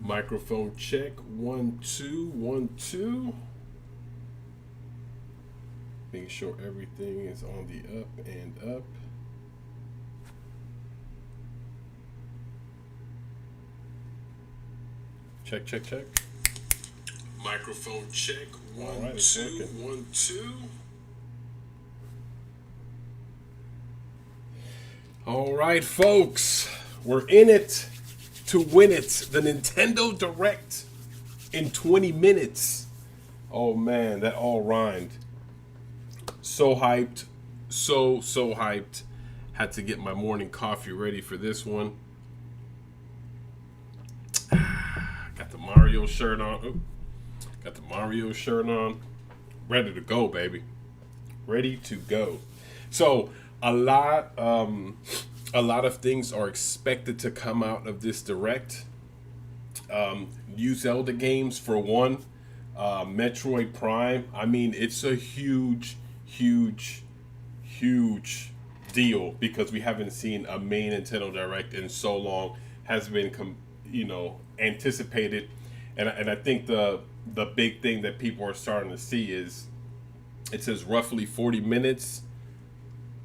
Microphone check. 1 2 1 2. Making sure everything is on the up and up. Check, check, check. Microphone check. One, right, 2 1 2. All right, folks, we're in it to win it. The Nintendo Direct in 20 minutes. Oh man, that all rhymed. So hyped, so hyped. Had to get my morning coffee ready for this one. Got the Mario shirt on. Ooh. Got the Mario shirt on. Ready to go, baby. Ready to go. So a lot of things are expected to come out of this direct. New Zelda games for one. Metroid Prime. I mean, it's a huge deal because we haven't seen a main Nintendo Direct in so long. Has been anticipated, and I think the big thing that people are starting to see is it says roughly 40 minutes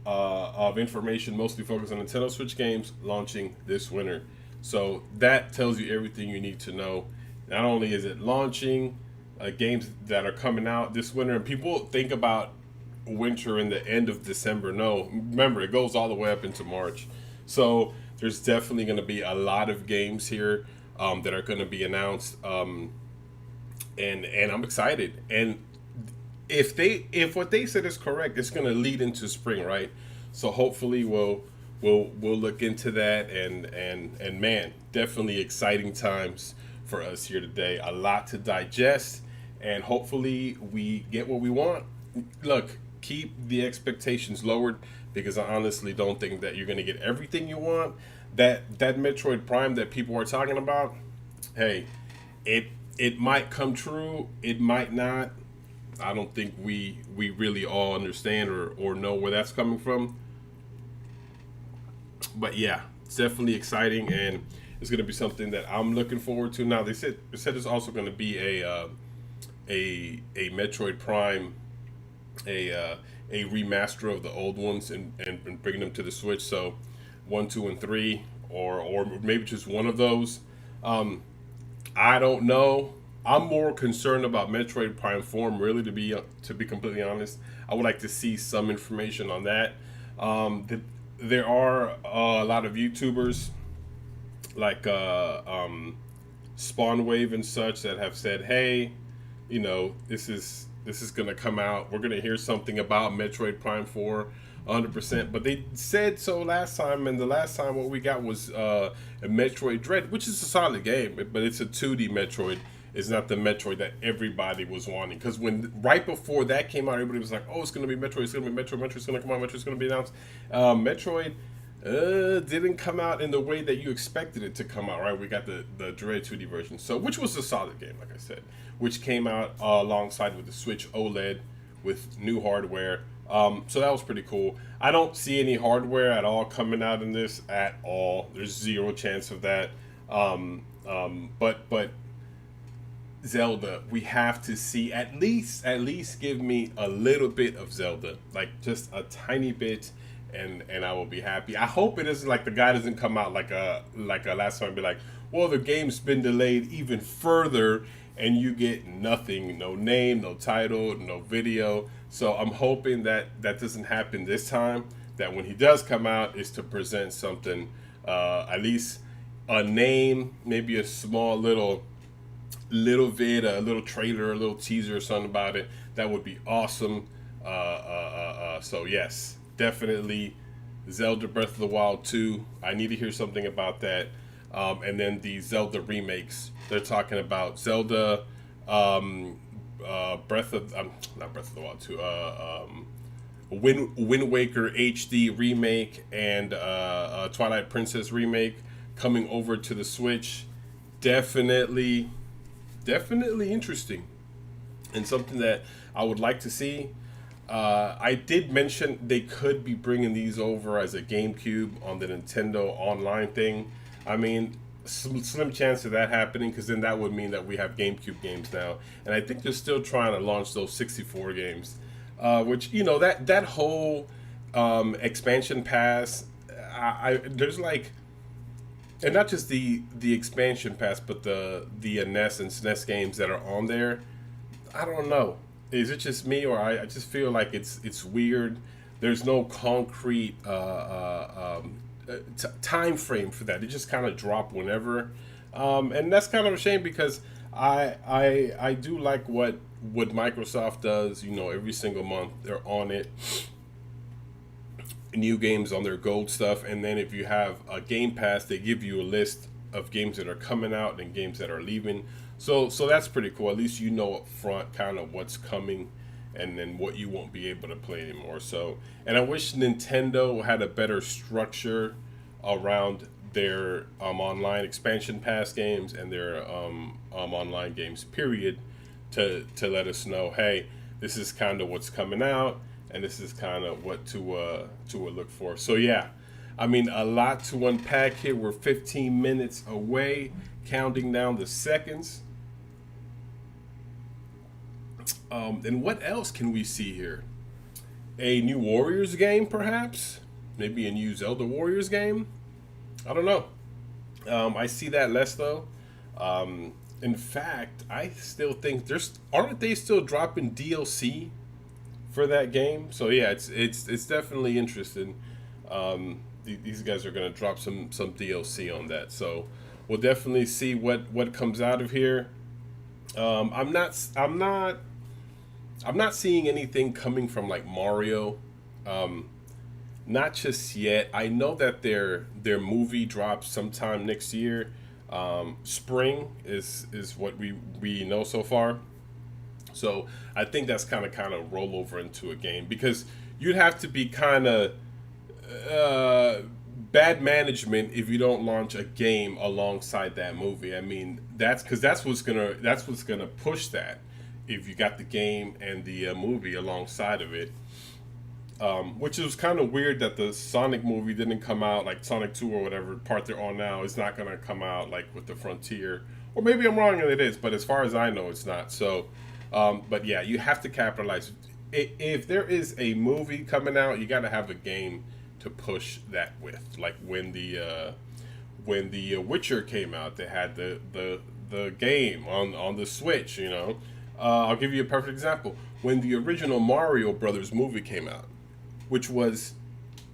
of information, mostly focused on Nintendo Switch games launching this winter. So that tells you everything you need to know. Not only is it launching games that are coming out this winter, and people think about winter in the end of December. No, remember, it goes all the way up into March. So there's definitely going to be a lot of games here that are going to be announced, and I'm excited. And if what they said is correct, it's going to lead into spring, right? So hopefully we'll look into that, and man, definitely exciting times for us here today. A lot to digest, and hopefully we get what we want. Look, keep the expectations lowered because I honestly don't think that you're going to get everything you want. That Metroid Prime that people are talking about, hey, it might come true, it might not. I don't think we really all understand or know where that's coming from. But yeah, it's definitely exciting, and it's going to be something that I'm looking forward to. Now they said there's also going to be a Metroid Prime, a remaster of the old ones and bringing them to the Switch. So 1, 2, and 3, or maybe just one of those. I don't know. I'm more concerned about Metroid Prime Form, really, to be completely honest. I would like to see some information on that. There are a lot of YouTubers like Spawnwave and such that have said, "Hey, this is gonna come out. We're gonna hear something about Metroid Prime 4, 100%." But they said so last time, and the last time what we got was a Metroid Dread, which is a solid game, but it's a 2D Metroid. It's not the Metroid that everybody was wanting. Because when right before that came out, everybody was like, "Oh, it's gonna be Metroid. It's gonna be Metroid. Metroid's gonna come out. Metroid's gonna be announced." Metroid didn't come out in the way that you expected it to come out. Right? We got the Dread 2D version, so which was a solid game, like I said, which came out alongside with the Switch OLED with new hardware. So that was pretty cool. I don't see any hardware at all coming out in this at all. There's zero chance of that. But Zelda, we have to see at least give me a little bit of Zelda, like just a tiny bit, and I will be happy. I hope it isn't like the guy doesn't come out like a last time and be like, well, the game's been delayed even further, and you get nothing, no name, no title, no video. So I'm hoping that doesn't happen this time. That when he does come out, is to present something, at least a name, maybe a small little vid, a little trailer, a little teaser or something about it. That would be awesome. So yes, definitely Zelda Breath of the Wild 2. I need to hear something about that. And then the Zelda remakes. They're talking about Zelda, Breath of not Breath of the Wild 2. Wind Waker HD remake and Twilight Princess remake coming over to the Switch. Definitely interesting, and something that I would like to see. I did mention they could be bringing these over as a GameCube on the Nintendo Online thing. I mean, slim chance of that happening, because then that would mean that we have GameCube games now, and I think they're still trying to launch those 64 games, which that whole expansion pass. There's like, and not just the expansion pass, but the NES and SNES games that are on there. I don't know. Is it just me, or I just feel like it's weird? There's no concrete time frame for that. It just kind of drop whenever, and that's kind of a shame, because I do like what Microsoft does. Every single month they're on it. New games on their gold stuff, and then if you have a Game Pass, they give you a list of games that are coming out and games that are leaving. So that's pretty cool. At least up front kind of what's coming, and then what you won't be able to play anymore. So, and I wish Nintendo had a better structure around their online expansion pass games and their online games, period, to let us know, hey, this is kind of what's coming out, and this is kind of what to look for. So yeah, I mean, a lot to unpack here. We're 15 minutes away, counting down the seconds. And what else can we see here? A new Warriors game, perhaps? Maybe a new Zelda Warriors game? I don't know. I see that less, though. In fact, I still think aren't they still dropping DLC for that game? So yeah, it's definitely interesting. These guys are going to drop some DLC on that. So we'll definitely see what comes out of here. I'm not seeing anything coming from like Mario, not just yet. I know that their movie drops sometime next year. Spring is what we know so far. So I think that's kind of roll over into a game, because you'd have to be kind of bad management if you don't launch a game alongside that movie. I mean, that's what's gonna push that. If you got the game and the movie alongside of it, which is kind of weird that the Sonic movie didn't come out, like Sonic 2 or whatever part they're on now is not going to come out like with the Frontier. Or maybe I'm wrong and it is, but as far as I know, it's not. So, but yeah, you have to capitalize. If there is a movie coming out, you got to have a game to push that with. Like when the Witcher came out, they had the game on the Switch, I'll give you a perfect example. When the original Mario Brothers movie came out, which was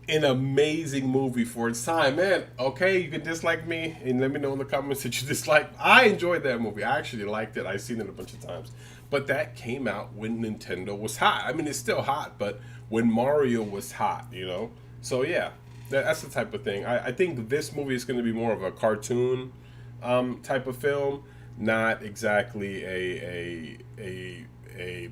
an amazing movie for its time, man. Okay, you can dislike me and let me know in the comments that you dislike. I enjoyed that movie. I actually liked it. I've seen it a bunch of times. But that came out when Nintendo was hot. I mean, it's still hot, but when Mario was hot, So yeah, that's the type of thing. I think this movie is going to be more of a cartoon type of film, not exactly a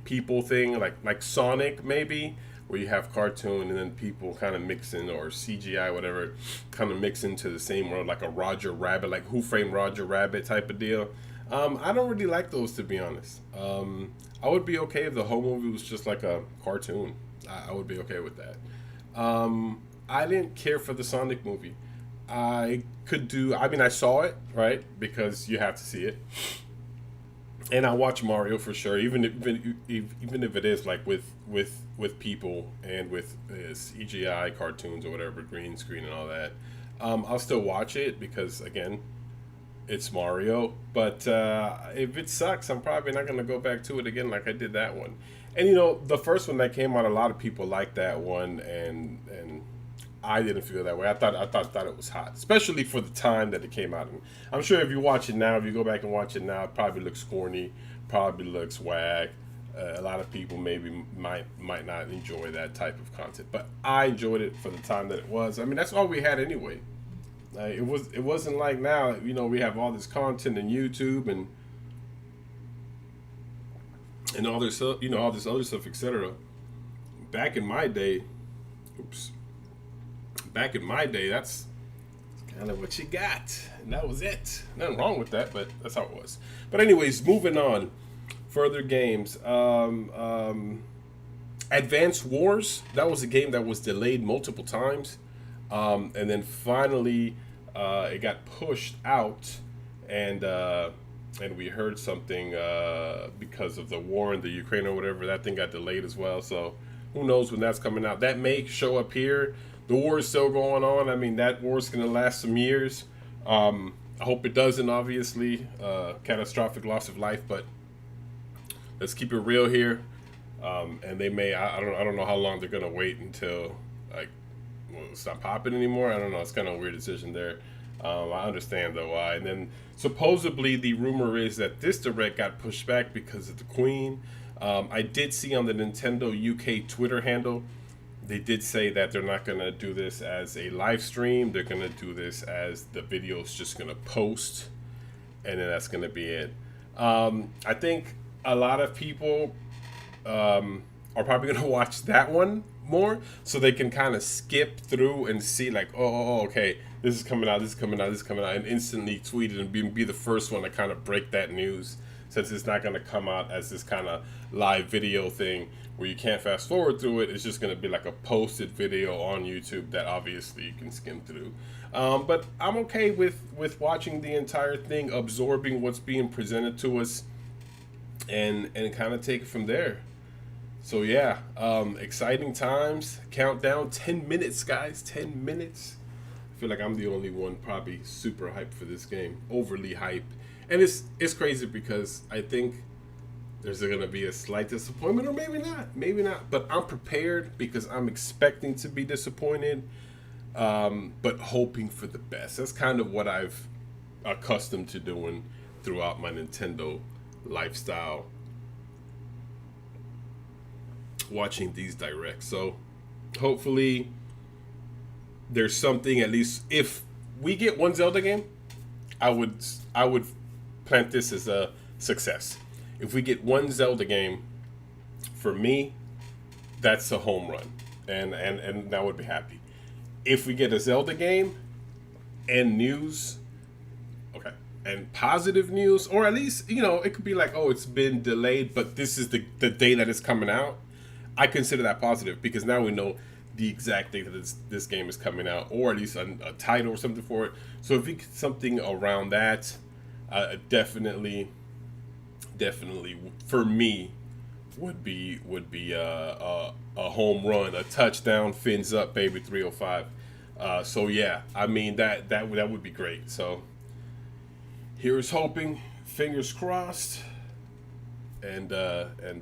people thing like Sonic maybe, where you have cartoon and then people kind of mix in, or CGI, whatever, kind of mix into the same world, like a Roger Rabbit, like Who Framed Roger Rabbit type of deal. I don't really like those, to be honest. I would be okay if the whole movie was just like a cartoon. I would be okay with that. I didn't care for the Sonic movie. I saw it, right? Because you have to see it. And I watch Mario for sure, even if it is like with people and with CGI cartoons or whatever, green screen and all that. I'll still watch it because, again, it's Mario. But if it sucks, I'm probably not going to go back to it again like I did that one. And the first one that came out, a lot of people liked that one, and I didn't feel that way. I thought it was hot, especially for the time that it came out. And I'm sure if you watch it now, if you go back and watch it now, it probably looks corny, probably looks whack. A lot of people maybe might not enjoy that type of content, but I enjoyed it for the time that it was. I mean, that's all we had anyway. It wasn't like now. We have all this content in YouTube and all this stuff, all this other stuff, etc. Back in my day, that's kind of what you got, and that was it. Nothing wrong with that, but that's how it was. But anyways, moving on. Further games. Advance Wars. That was a game that was delayed multiple times, and then finally It got pushed out, and we heard something because of the war in the Ukraine or whatever. That thing got delayed as well. So who knows when that's coming out? That may show up here. The war is still going on. I mean, that war is going to last some years. I hope it doesn't. Obviously, catastrophic loss of life, but let's keep it real here. And they may. I don't know how long they're going to wait until like it's not popping anymore. I don't know. It's kind of a weird decision there. I understand though why. And then supposedly the rumor is that this direct got pushed back because of the Queen. I did see on the Nintendo UK Twitter handle, they did say that they're not gonna do this as a live stream. They're gonna do this as the video's just gonna post, and then that's gonna be it. I think a lot of people are probably gonna watch that one more, so they can kind of skip through and see like, okay, this is coming out, this is coming out, this is coming out, and instantly tweet it and be the first one to kind of break that news, since it's not going to come out as this kind of live video thing where you can't fast forward through it. It's just going to be like a posted video on YouTube that obviously you can skim through. But I'm okay with watching the entire thing, absorbing what's being presented to us, and kind of take it from there. So yeah, exciting times. Countdown, 10 minutes, guys, 10 minutes. I feel like I'm the only one probably super hyped for this game, overly hyped. And it's crazy because I think there's going to be a slight disappointment, or maybe not. But I'm prepared because I'm expecting to be disappointed, but hoping for the best. That's kind of what I've accustomed to doing throughout my Nintendo lifestyle, watching these directs. So hopefully there's something. At least if we get one Zelda game, I would plant this as a success. If we get one Zelda game, for me, that's a home run, and I would be happy. If we get a Zelda game and news, okay, and positive news, or at least, it could be like, oh, it's been delayed, but this is the day that it's coming out, I consider that positive, because now we know the exact date that this game is coming out, or at least a title or something for it. So if we get something around that, definitely for me would be a home run, a touchdown, fins up, baby, 305. So yeah, I mean that would be great. So here's hoping, fingers crossed, and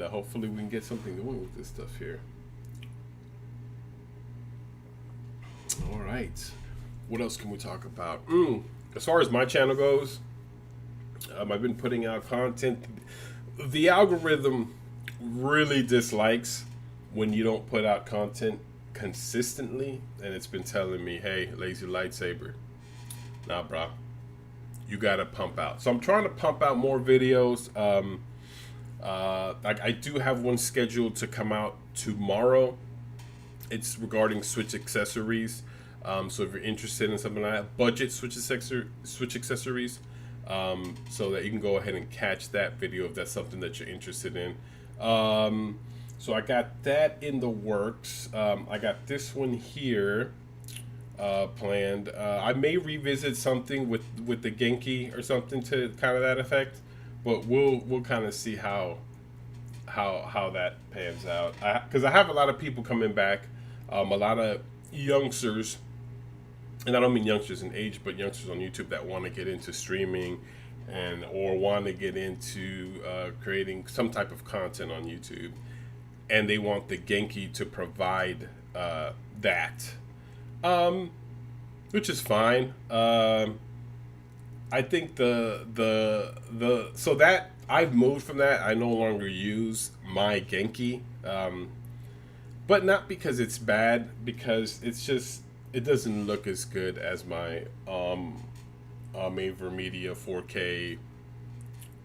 hopefully we can get something going with this stuff here. All right, what else can we talk about? As far as my channel goes, I've been putting out content. The algorithm really dislikes when you don't put out content consistently, and it's been telling me, hey, Lazy Lightsaber, nah, bro, you gotta pump out. So I'm trying to pump out more videos. I do have one scheduled to come out tomorrow. It's regarding Switch accessories. So if you're interested in something like that, budget Switch accessories, so that you can go ahead and catch that video if that's something that you're interested in. So I got that in the works. I got this one here planned. I may revisit something with the Genki or something to kind of that effect, but we'll kind of see how that pans out. Because I have a lot of people coming back, a lot of youngsters. And I don't mean youngsters in age, but youngsters on YouTube that want to get into streaming or want to get into creating some type of content on YouTube, and they want the Genki to provide that, which is fine. I think so that I've moved from that. I no longer use my Genki, but not because it's bad, because it's just, it doesn't look as good as my AverMedia 4K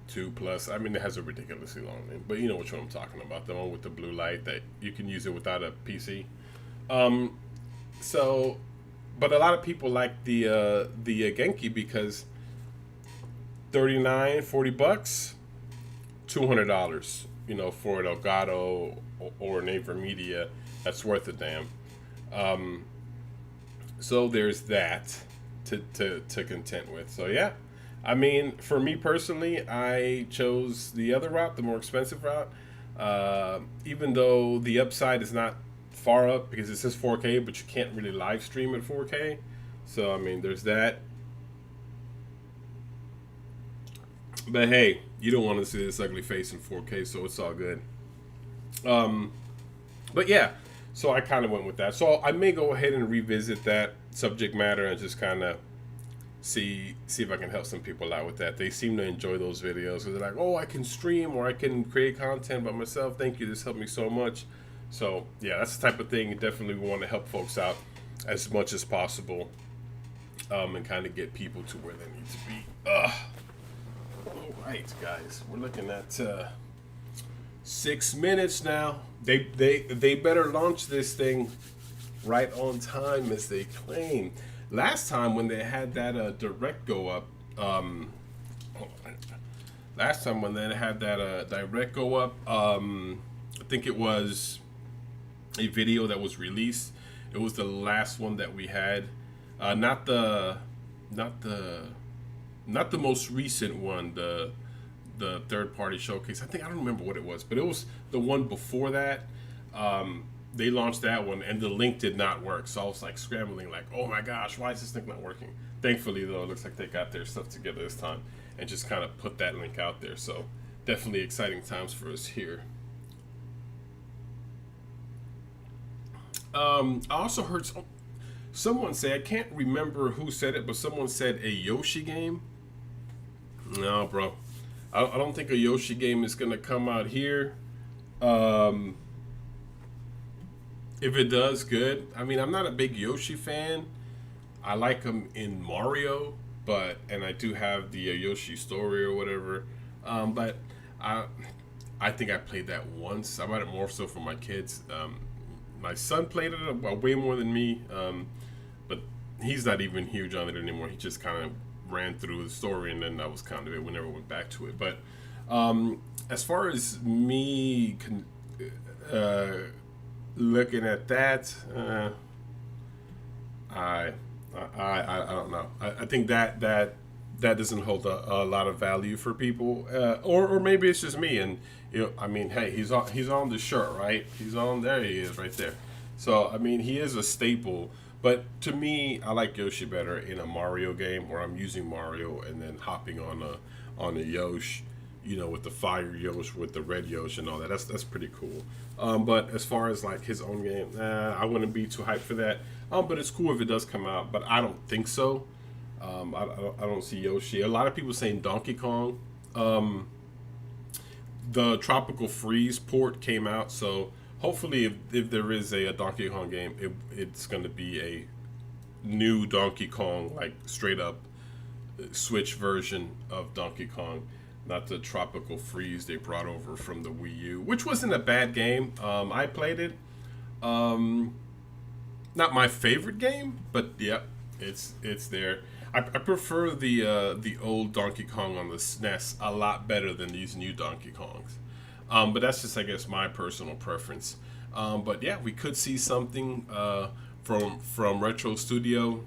2 Plus. I mean, it has a ridiculously long name, but you know which one I'm talking about, the one with the blue light that you can use it without a PC. So, but a lot of people like the Genki because $39-$40, $200, for an Elgato or an AverMedia, that's worth a damn. So there's that. to contend with. So yeah, I mean, for me personally, I chose the other route, the more expensive route. Even though the upside is not far up because it says 4K, but you can't really live stream at 4K. So I mean, there's that. But hey, you don't want to see this ugly face in 4K, so it's all good. Um, but yeah, so I kind of went with that. So I may go ahead and revisit that subject matter and just kind of see if I can help some people out with that. They seem to enjoy those videos. They're like, oh, I can stream or I can create content by myself. Thank you. This helped me so much. So yeah, that's the type of thing. Definitely want to help folks out as much as possible, and kind of get people to where they need to be. All right, guys, we're looking at 6 minutes now. They better launch this thing right on time as they claim. Last time when they had that direct go up, last time when they had that direct go up, I think it was a video that was released. It was the last one that we had, not the most recent one, the third party showcase. I don't remember what it was, but it was the one before that. They launched that one and the link did not work, so I was like scrambling, like, oh my gosh, why is this link not working? Thankfully though, it looks like they got their stuff together this time and just kind of put that link out there. So definitely exciting times for us here. I also heard someone say, I can't remember who said it, but someone said a Yoshi game. No, bro, I don't think a Yoshi game is gonna come out here. If it does, good. I mean, I'm not a big Yoshi fan. I like him in Mario, and I do have the Yoshi story or whatever. But I think I played that once. I bought it more so for my kids. My son played it way more than me, but he's not even huge on it anymore. He just kind of ran through the story, and then that was kind of it. We never went back to it. But as far as me looking at that, I don't know. I think that doesn't hold a lot of value for people, or maybe it's just me. And I mean, hey, he's on the shirt, right? He's on there. He is right there. So I mean, he is a staple. But to me, I like Yoshi better in a Mario game where I'm using Mario and then hopping on a Yoshi, with the fire Yoshi, with the red Yoshi and all that. That's pretty cool. But as far as like his own game, I wouldn't be too hyped for that. But it's cool if it does come out. But I don't think so. I don't see Yoshi. A lot of people saying Donkey Kong. The Tropical Freeze port came out, so hopefully if there is a Donkey Kong game, it's going to be a new Donkey Kong, like straight up Switch version of Donkey Kong, not the Tropical Freeze they brought over from the Wii U, which wasn't a bad game. I played it. Not my favorite game, but yeah, it's there. I prefer the old Donkey Kong on the SNES a lot better than these new Donkey Kongs. But that's just, I guess, my personal preference. But yeah, we could see something from Retro Studio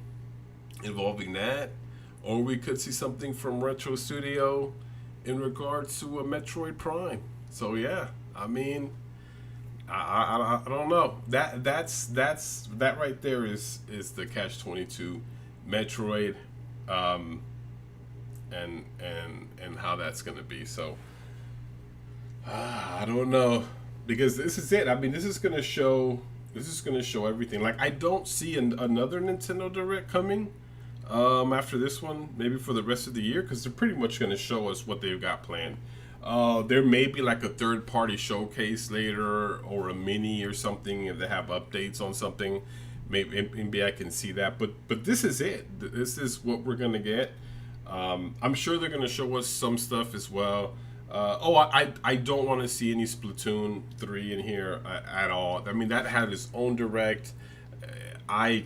involving that, or we could see something from Retro Studio in regards to a Metroid Prime. So yeah, I mean, I don't know. That right there is the catch-22, Metroid, and how that's gonna be. So I don't know, because this is it. I mean, this is gonna show everything. Like, I don't see another Nintendo Direct coming after this one, maybe for the rest of the year, because they're pretty much gonna show us what they've got planned. There may be like a third-party showcase later, or a mini or something if they have updates on something. Maybe I can see that, but this is it. This is what we're gonna get. I'm sure they're gonna show us some stuff as well. I don't want to see any Splatoon 3 in here at all. I mean, that had its own direct. I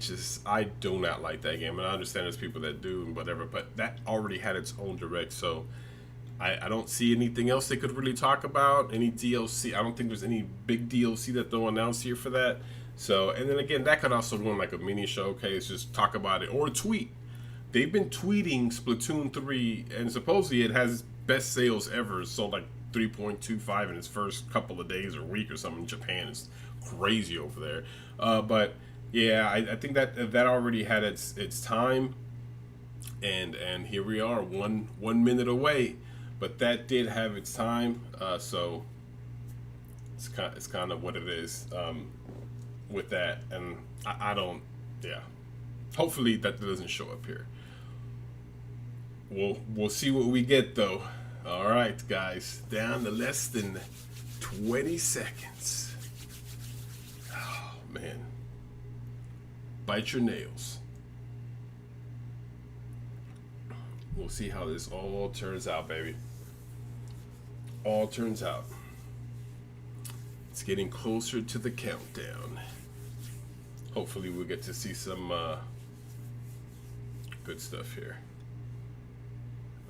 do not like that game, and I understand there's people that do and whatever, but that already had its own direct, so I don't see anything else they could really talk about. Any DLC? I don't think there's any big DLC that they'll announce here for that. So, and then again, that could also run like a mini showcase, just talk about it, or a tweet. they've been tweeting Splatoon 3, and supposedly it has best sales ever. It sold like 3.25 in its first couple of days or week or something in Japan. It's crazy over there. But yeah, I think that already had its time, and here we are, one minute away. But that did have its time, so it's kind of what it is with that. And I don't, yeah. Hopefully that doesn't show up here. We'll see what we get though. All right, guys, down to less than 20 seconds. Oh man, bite your nails. We'll see how this all turns out, baby. All turns out. It's getting closer to the countdown. Hopefully we'll get to see some good stuff here.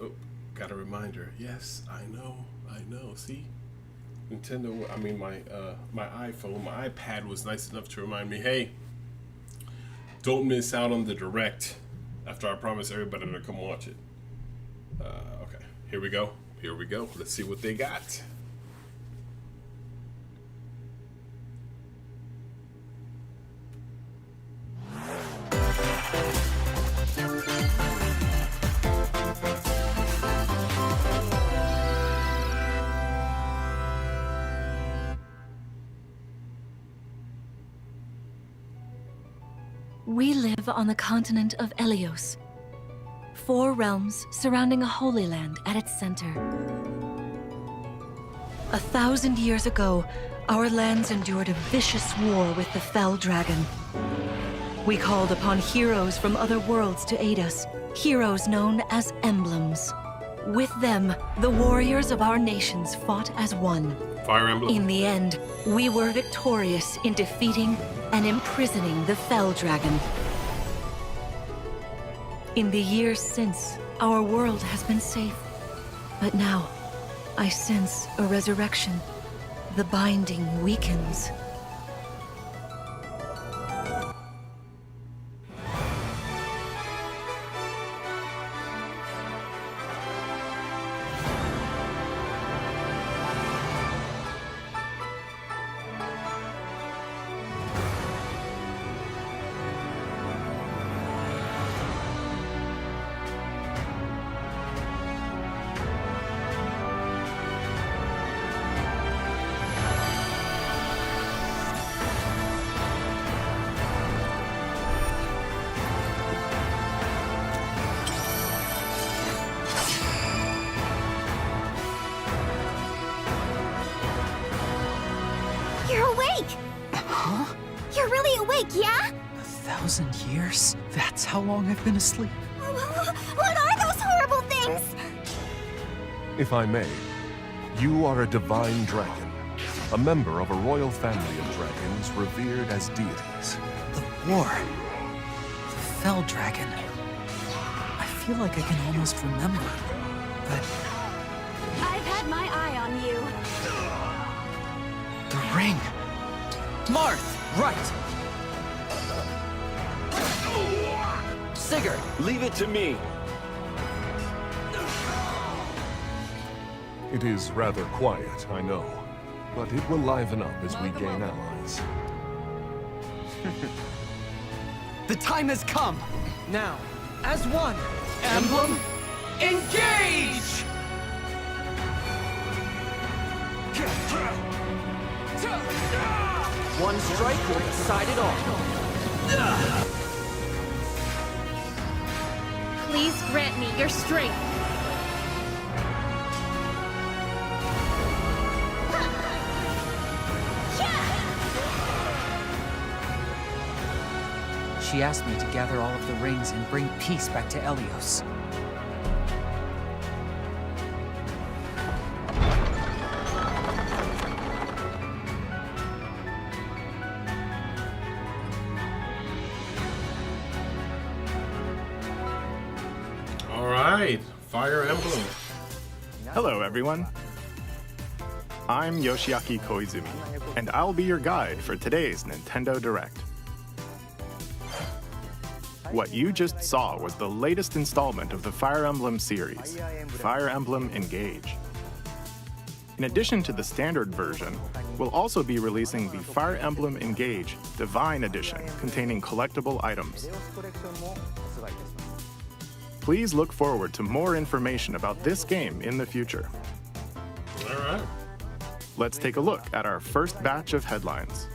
Oh, got a reminder. Yes, I know. See, Nintendo. I mean, my iPhone, my iPad was nice enough to remind me, hey, don't miss out on the direct. After I promised everybody to come watch it. Okay, here we go. Let's see what they got. We live on the continent of Elios. 4 realms surrounding a holy land at its center. 1,000 years ago, our lands endured a vicious war with the Fell Dragon. We called upon heroes from other worlds to aid us, heroes known as emblems. With them, the warriors of our nations fought as one. Fire Emblem. In the end, we were victorious in defeating and imprisoning the Fell Dragon. In the years since, our world has been safe. But now, I sense a resurrection. The binding weakens. Yeah? 1,000 years? That's how long I've been asleep. What are those horrible things? If I may, you are a divine dragon, a member of a royal family of dragons revered as deities. The war. The Fell Dragon. I feel like I can almost remember, but... I've had my eye on you. The ring. Marth, right. Sigurd, leave it to me. It is rather quiet, I know, but it will liven up as we gain allies. The time has come. Now, as one, Emblem, engage! One strike will decide it all. Please grant me your strength. She asked me to gather all of the rings and bring peace back to Elios. All right, Fire Emblem. Hello, everyone. I'm Yoshiaki Koizumi, and I'll be your guide for today's Nintendo Direct. What you just saw was the latest installment of the Fire Emblem series, Fire Emblem Engage. In addition to the standard version, we'll also be releasing the Fire Emblem Engage Divine Edition containing collectible items. Please look forward to more information about this game in the future. All right. Let's take a look at our first batch of headlines.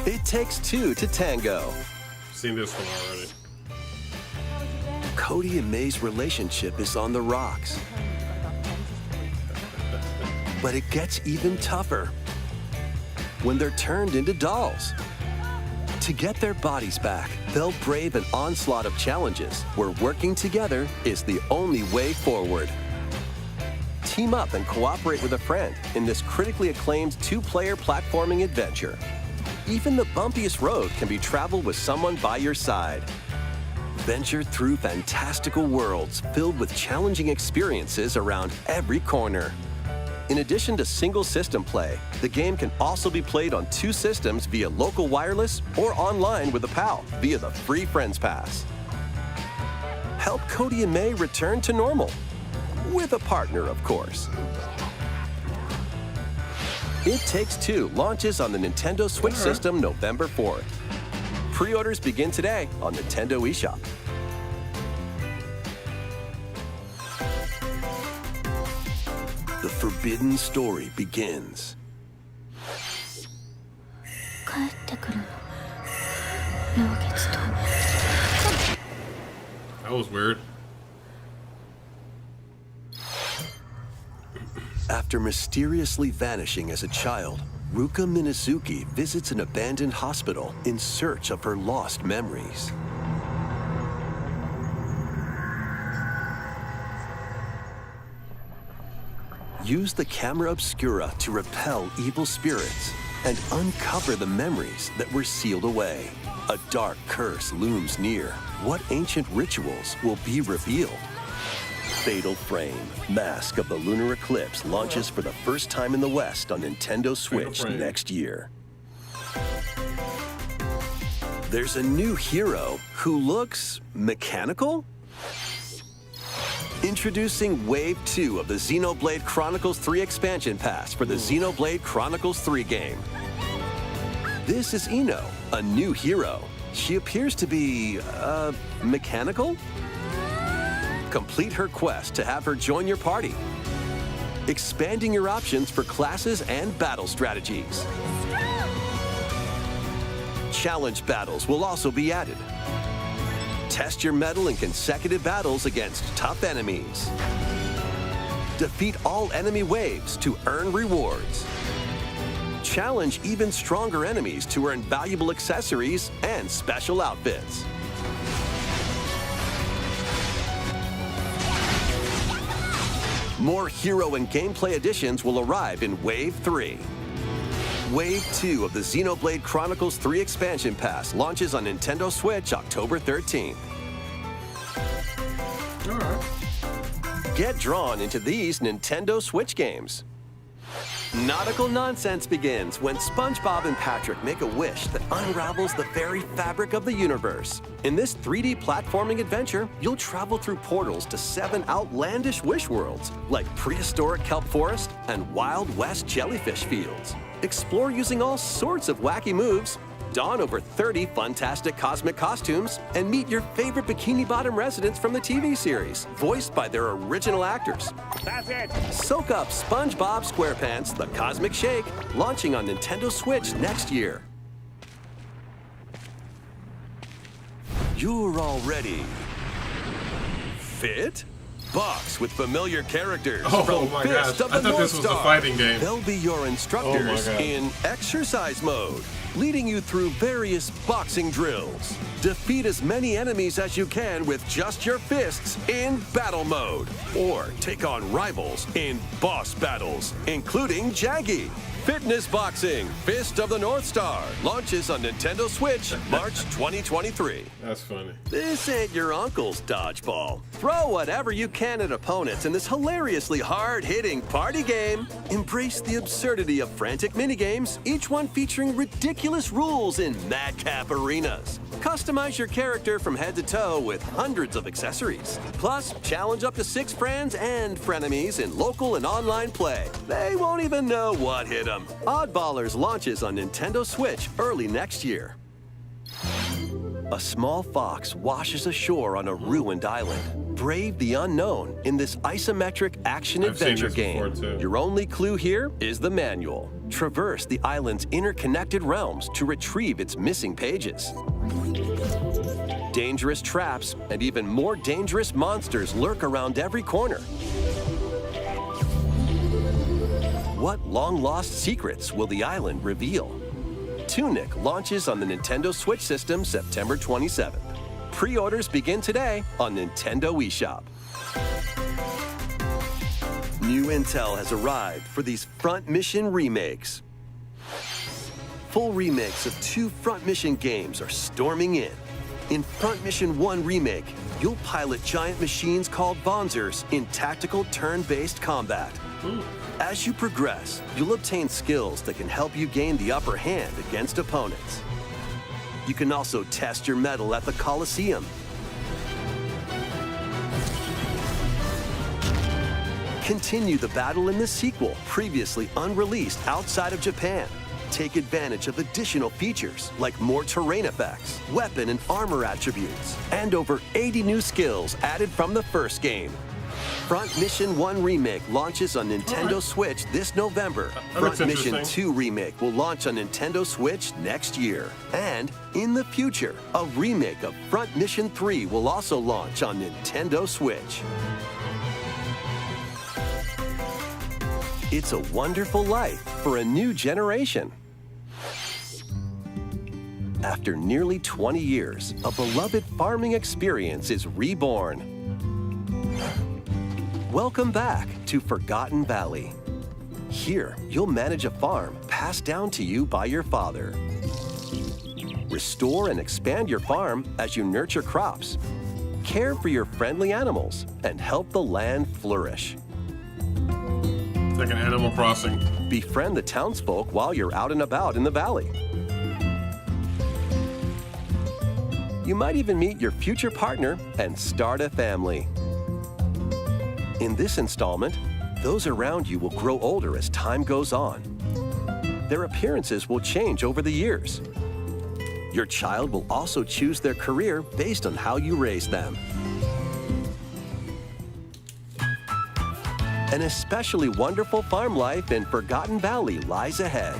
It takes two to tango. Seen this one already. Cody and May's relationship is on the rocks. But it gets even tougher when they're turned into dolls. To get their bodies back, they'll brave an onslaught of challenges where working together is the only way forward. Team up and cooperate with a friend in this critically acclaimed two-player platforming adventure. Even the bumpiest road can be traveled with someone by your side. Venture through fantastical worlds filled with challenging experiences around every corner. In addition to single system play, the game can also be played on two systems via local wireless or online with a pal via the free Friends Pass. Help Cody and May return to normal. With a partner, of course. It Takes Two launches on the Nintendo Switch system November 4th. Pre-orders begin today on Nintendo eShop. The forbidden story begins. That was weird. After mysteriously vanishing as a child, Ruka Minazuki visits an abandoned hospital in search of her lost memories. Use the camera obscura to repel evil spirits and uncover the memories that were sealed away. A dark curse looms near. What ancient rituals will be revealed? Fatal Frame, Mask of the Lunar Eclipse launches for the first time in the West on Nintendo Switch next year. There's a new hero who looks mechanical? Introducing Wave 2 of the Xenoblade Chronicles 3 expansion pass for the Xenoblade Chronicles 3 game. This is Ino, a new hero. She appears to be, mechanical? Complete her quest to have her join your party, expanding your options for classes and battle strategies. Challenge battles will also be added. Test your mettle in consecutive battles against tough enemies. Defeat all enemy waves to earn rewards. Challenge even stronger enemies to earn valuable accessories and special outfits. More hero and gameplay additions will arrive in Wave 3. Wave 2 of the Xenoblade Chronicles 3 expansion pass launches on Nintendo Switch October 13th. All right. Get drawn into these Nintendo Switch games. Nautical nonsense begins when SpongeBob and Patrick make a wish that unravels the very fabric of the universe. In this 3D platforming adventure, you'll travel through portals to 7 outlandish wish worlds, like prehistoric kelp forest and Wild West jellyfish fields. Explore using all sorts of wacky moves, don over 30 fantastic cosmic costumes, and meet your favorite Bikini Bottom residents from the TV series, voiced by their original actors. That's it! Soak up SpongeBob SquarePants The Cosmic Shake, launching on Nintendo Switch next year. You're already fit? Box with familiar characters from my Fist gosh. of the I thought North this was a Star. fighting game. They'll be your instructors God. in exercise mode, leading you through various boxing drills. Defeat as many enemies as you can with just your fists in battle mode, or take on rivals in boss battles, including Jaggy. Fitness Boxing, Fist of the North Star, launches on Nintendo Switch March 2023. That's funny. This ain't your uncle's dodgeball. Throw whatever you can at opponents in this hilariously hard-hitting party game. Embrace the absurdity of frantic minigames, each one featuring ridiculous ridiculous rules in madcap arenas. Customize your character from head to toe with hundreds of accessories. Plus, challenge up to 6 friends and frenemies in local and online play. They won't even know what hit them. Oddballers launches on Nintendo Switch early next year. A small fox washes ashore on a ruined island. Brave the unknown in this isometric action-adventure game. Your only clue here is the manual. Traverse the island's interconnected realms to retrieve its missing pages. Dangerous traps and even more dangerous monsters lurk around every corner. What long-lost secrets will the island reveal? Tunic launches on the Nintendo Switch system September 27th. Pre-orders begin today on Nintendo eShop. New intel has arrived for these Front Mission remakes. Full remakes of 2 Front Mission games are storming in. In Front Mission 1 Remake, you'll pilot giant machines called Bonzers in tactical turn-based combat. As you progress, you'll obtain skills that can help you gain the upper hand against opponents. You can also test your mettle at the Coliseum. Continue the battle in the sequel, previously unreleased outside of Japan. Take advantage of additional features like more terrain effects, weapon and armor attributes, and over 80 new skills added from the first game. Front Mission 1 Remake launches on Nintendo Switch this November. Front Mission 2 Remake will launch on Nintendo Switch next year. And in the future, a remake of Front Mission 3 will also launch on Nintendo Switch. It's a wonderful life for a new generation. After nearly 20 years, a beloved farming experience is reborn. Welcome back to Forgotten Valley. Here, you'll manage a farm passed down to you by your father. Restore and expand your farm as you nurture crops, care for your friendly animals, and help the land flourish. It's like an Animal Crossing. Befriend the townsfolk while you're out and about in the valley. You might even meet your future partner and start a family. In this installment, those around you will grow older as time goes on. Their appearances will change over the years. Your child will also choose their career based on how you raise them. An especially wonderful farm life in Forgotten Valley lies ahead.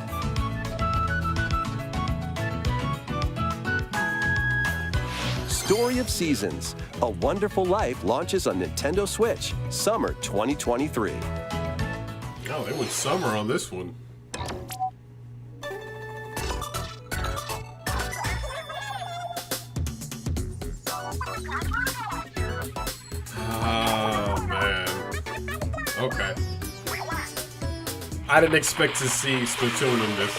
Story of Seasons, A Wonderful Life launches on Nintendo Switch, summer 2023. Oh, they went summer on this one. Oh, man. Okay. I didn't expect to see Splatoon in this.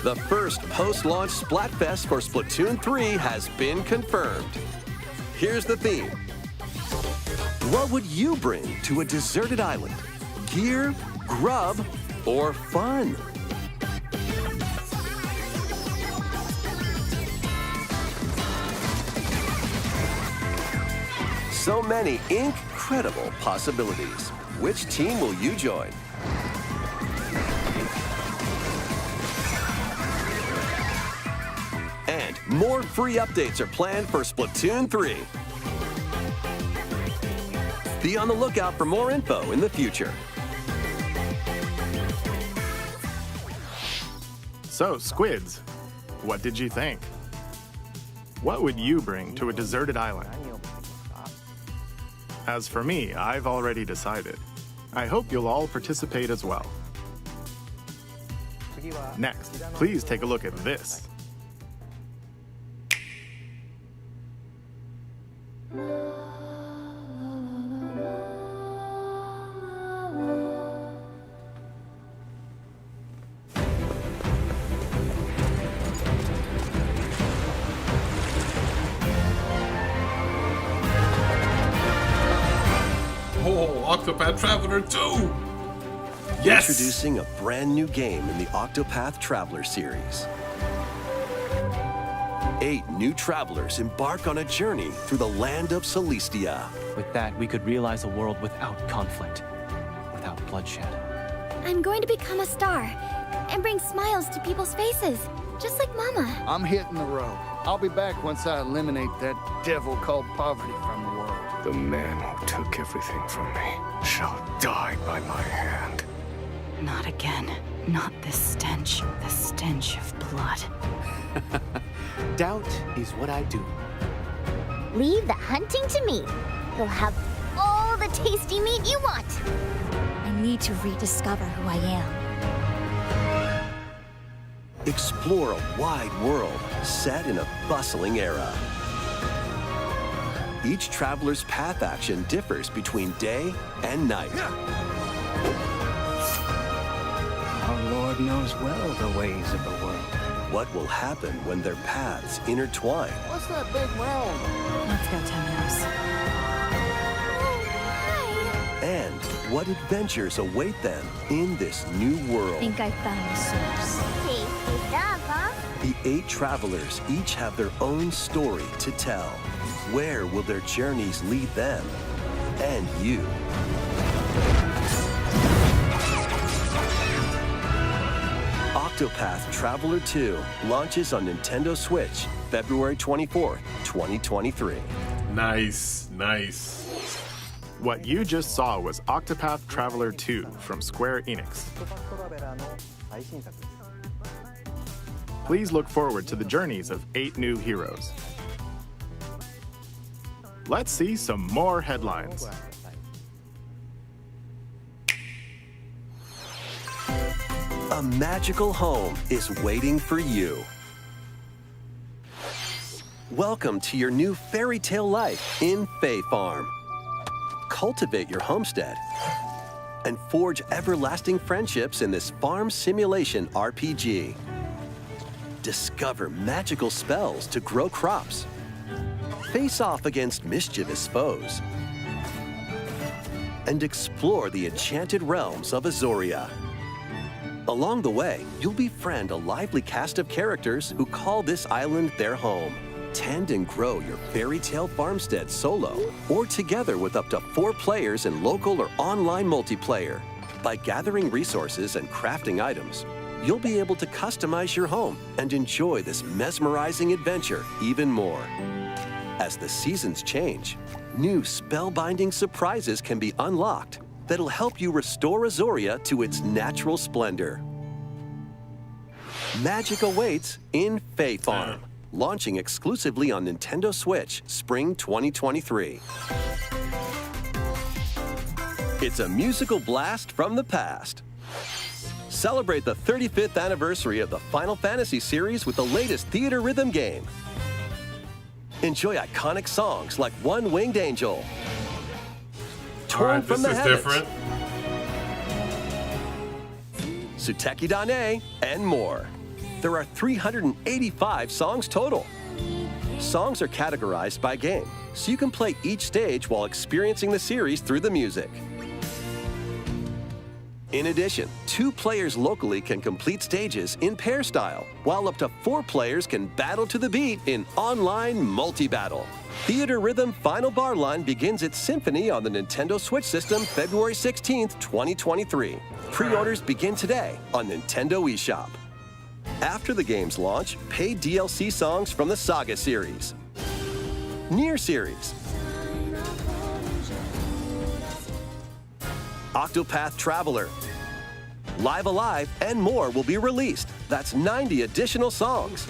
The first post-launch Splatfest for Splatoon 3 has been confirmed. Here's the theme. What would you bring to a deserted island? Gear, grub, or fun? So many incredible possibilities. Which team will you join? And more free updates are planned for Splatoon 3. Be on the lookout for more info in the future. So, Squids, what did you think? What would you bring to a deserted island? As for me, I've already decided. I hope you'll all participate as well. Next, please take a look at this. Oh, Octopath Traveler 2! Yes! Introducing a brand new game in the Octopath Traveler series. 8 new travelers embark on a journey through the land of Celestia. With that, we could realize a world without conflict, without bloodshed. I'm going to become a star and bring smiles to people's faces, just like Mama. I'm hitting the road. I'll be back once I eliminate that devil called poverty from the world. The man who took everything from me shall die by my hand. Not again. Not this stench. The stench of blood. Doubt is what I do. Leave the hunting to me. You'll have all the tasty meat you want. I need to rediscover who I am. Explore a wide world set in a bustling era. Each traveler's path action differs between day and night. Our Lord knows well the ways of the world. What will happen when their paths intertwine? What's that big round? Let's go, Temenos. And what adventures await them in this new world? Think I found the source. Tasty stuff, huh? The 8 travelers each have their own story to tell. Where will their journeys lead them and you? Octopath Traveler 2 launches on Nintendo Switch February 24th, 2023. Nice, nice. What you just saw was Octopath Traveler 2 from Square Enix. Please look forward to the journeys of 8 new heroes. Let's see some more headlines. A magical home is waiting for you. Welcome to your new fairy tale life in Fae Farm. Cultivate your homestead and forge everlasting friendships in this farm simulation RPG. Discover magical spells to grow crops. Face off against mischievous foes. And explore the enchanted realms of Azoria. Along the way, you'll befriend a lively cast of characters who call this island their home. Tend and grow your fairy tale farmstead solo or together with up to 4 players in local or online multiplayer. By gathering resources and crafting items, you'll be able to customize your home and enjoy this mesmerizing adventure even more. As the seasons change, new spellbinding surprises can be unlocked that'll help you restore Azoria to its natural splendor. Magic awaits in Fae Farm, launching exclusively on Nintendo Switch spring 2023. It's a musical blast from the past. Celebrate the 35th anniversary of the Final Fantasy series with the latest theater rhythm game. Enjoy iconic songs like One Winged Angel, Torn from the Heavens, different. Suteki Dane, and more. There are 385 songs total. Songs are categorized by game, so you can play each stage while experiencing the series through the music. In addition, 2 players locally can complete stages in pair style, while up to 4 players can battle to the beat in online multi-battle. Theater Rhythm Final Bar Line begins its symphony on the Nintendo Switch system February 16th, 2023. Pre-orders begin today on Nintendo eShop. After the game's launch, paid DLC songs from the Saga series, Nier series, Octopath Traveler, Live Alive, and more will be released. That's 90 additional songs.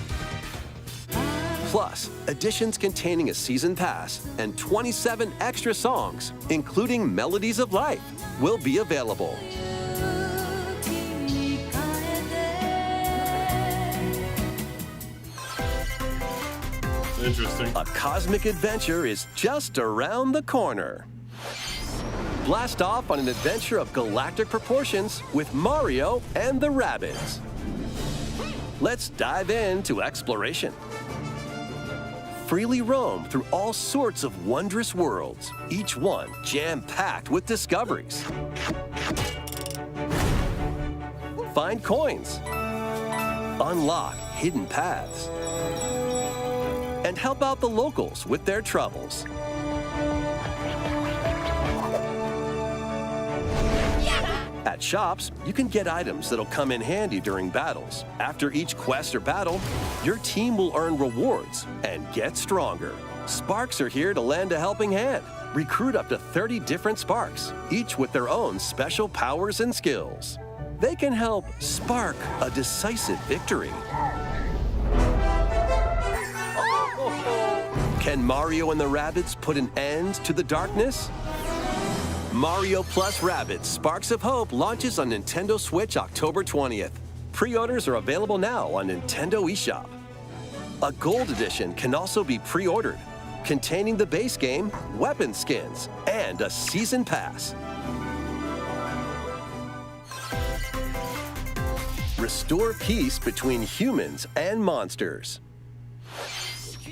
Plus, editions containing a season pass and 27 extra songs, including Melodies of Life, will be available. Interesting. A cosmic adventure is just around the corner. Blast off on an adventure of galactic proportions with Mario and the Rabbids. Let's dive into exploration. Freely roam through all sorts of wondrous worlds, each one jam-packed with discoveries. find coins, unlock hidden paths, and help out the locals with their troubles. At shops, you can get items that'll come in handy during battles. After each quest or battle, your team will earn rewards and get stronger. Sparks are here to lend a helping hand. Recruit up to 30 different Sparks, each with their own special powers and skills. They can help spark a decisive victory. Can Mario and the Rabbids put an end to the darkness? Mario Plus Rabbids Sparks of Hope launches on Nintendo Switch October 20th. Pre-orders are available now on Nintendo eShop. A Gold Edition can also be pre-ordered, containing the base game, weapon skins, and a Season Pass. Restore peace between humans and monsters.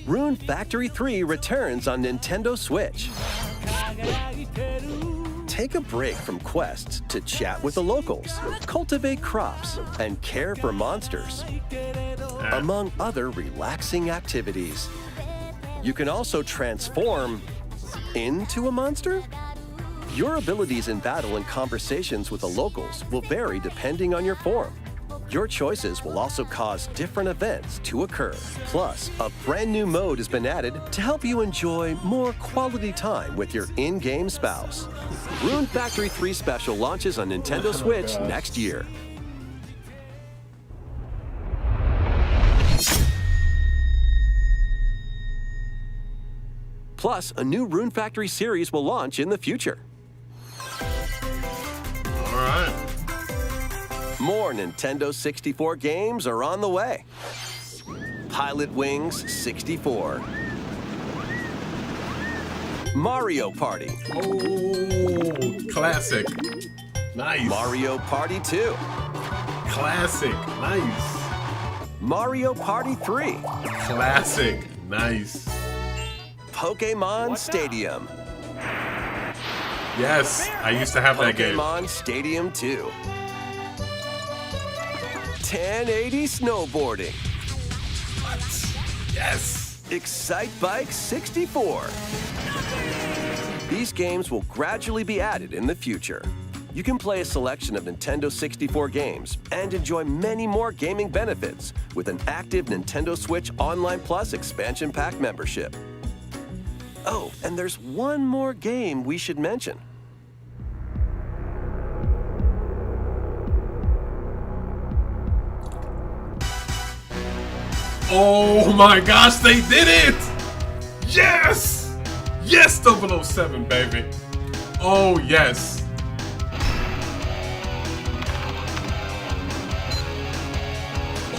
Rune Factory 3 returns on Nintendo Switch. Take a break from quests to chat with the locals, cultivate crops, and care for monsters, among other relaxing activities. You can also transform into a monster? Your abilities in battle and conversations with the locals will vary depending on your form. Your choices will also cause different events to occur. Plus, a brand new mode has been added to help you enjoy more quality time with your in-game spouse. Rune Factory 3 Special launches on Nintendo Switch next year. Plus, a new Rune Factory series will launch in the future. All right. More Nintendo 64 games are on the way. Pilot Wings 64. Mario Party. Oh, classic. Nice. Mario Party 2. Classic. Nice. Mario Party 3. Classic. Nice. Pokemon Stadium. Yes, I used to have that game. Pokemon Stadium 2. 1080 snowboarding. Yes. Excite Bike 64. These games will gradually be added in the future. You can play a selection of Nintendo 64 games and enjoy many more gaming benefits with an active Nintendo Switch Online Plus expansion pack membership. Oh, and there's one more game we should mention. Oh my gosh, they did it! Yes! Yes, 007, baby. Oh, yes.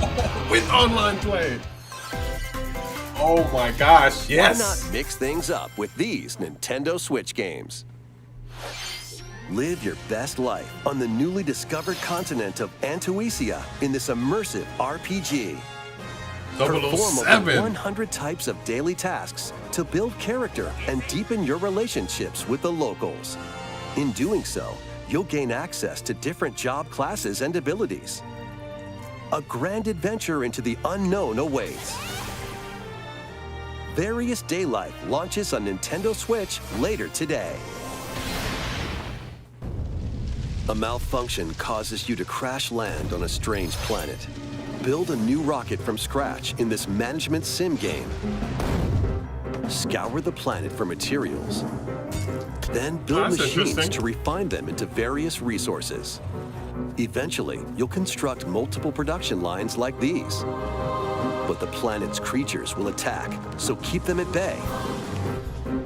Oh, with online play. Oh my gosh, yes. Why not mix things up with these Nintendo Switch games? Live your best life on the newly discovered continent of Antuisia in this immersive RPG. Perform over 100 types of daily tasks to build character and deepen your relationships with the locals. In doing so, you'll gain access to different job classes and abilities. A grand adventure into the unknown awaits. Various Day Life launches on Nintendo Switch later today. A malfunction causes you to crash land on a strange planet. Build a new rocket from scratch in this management sim game. Scour the planet for materials. Then build machines to refine them into various resources. Eventually, you'll construct multiple production lines like these. But the planet's creatures will attack, so keep them at bay.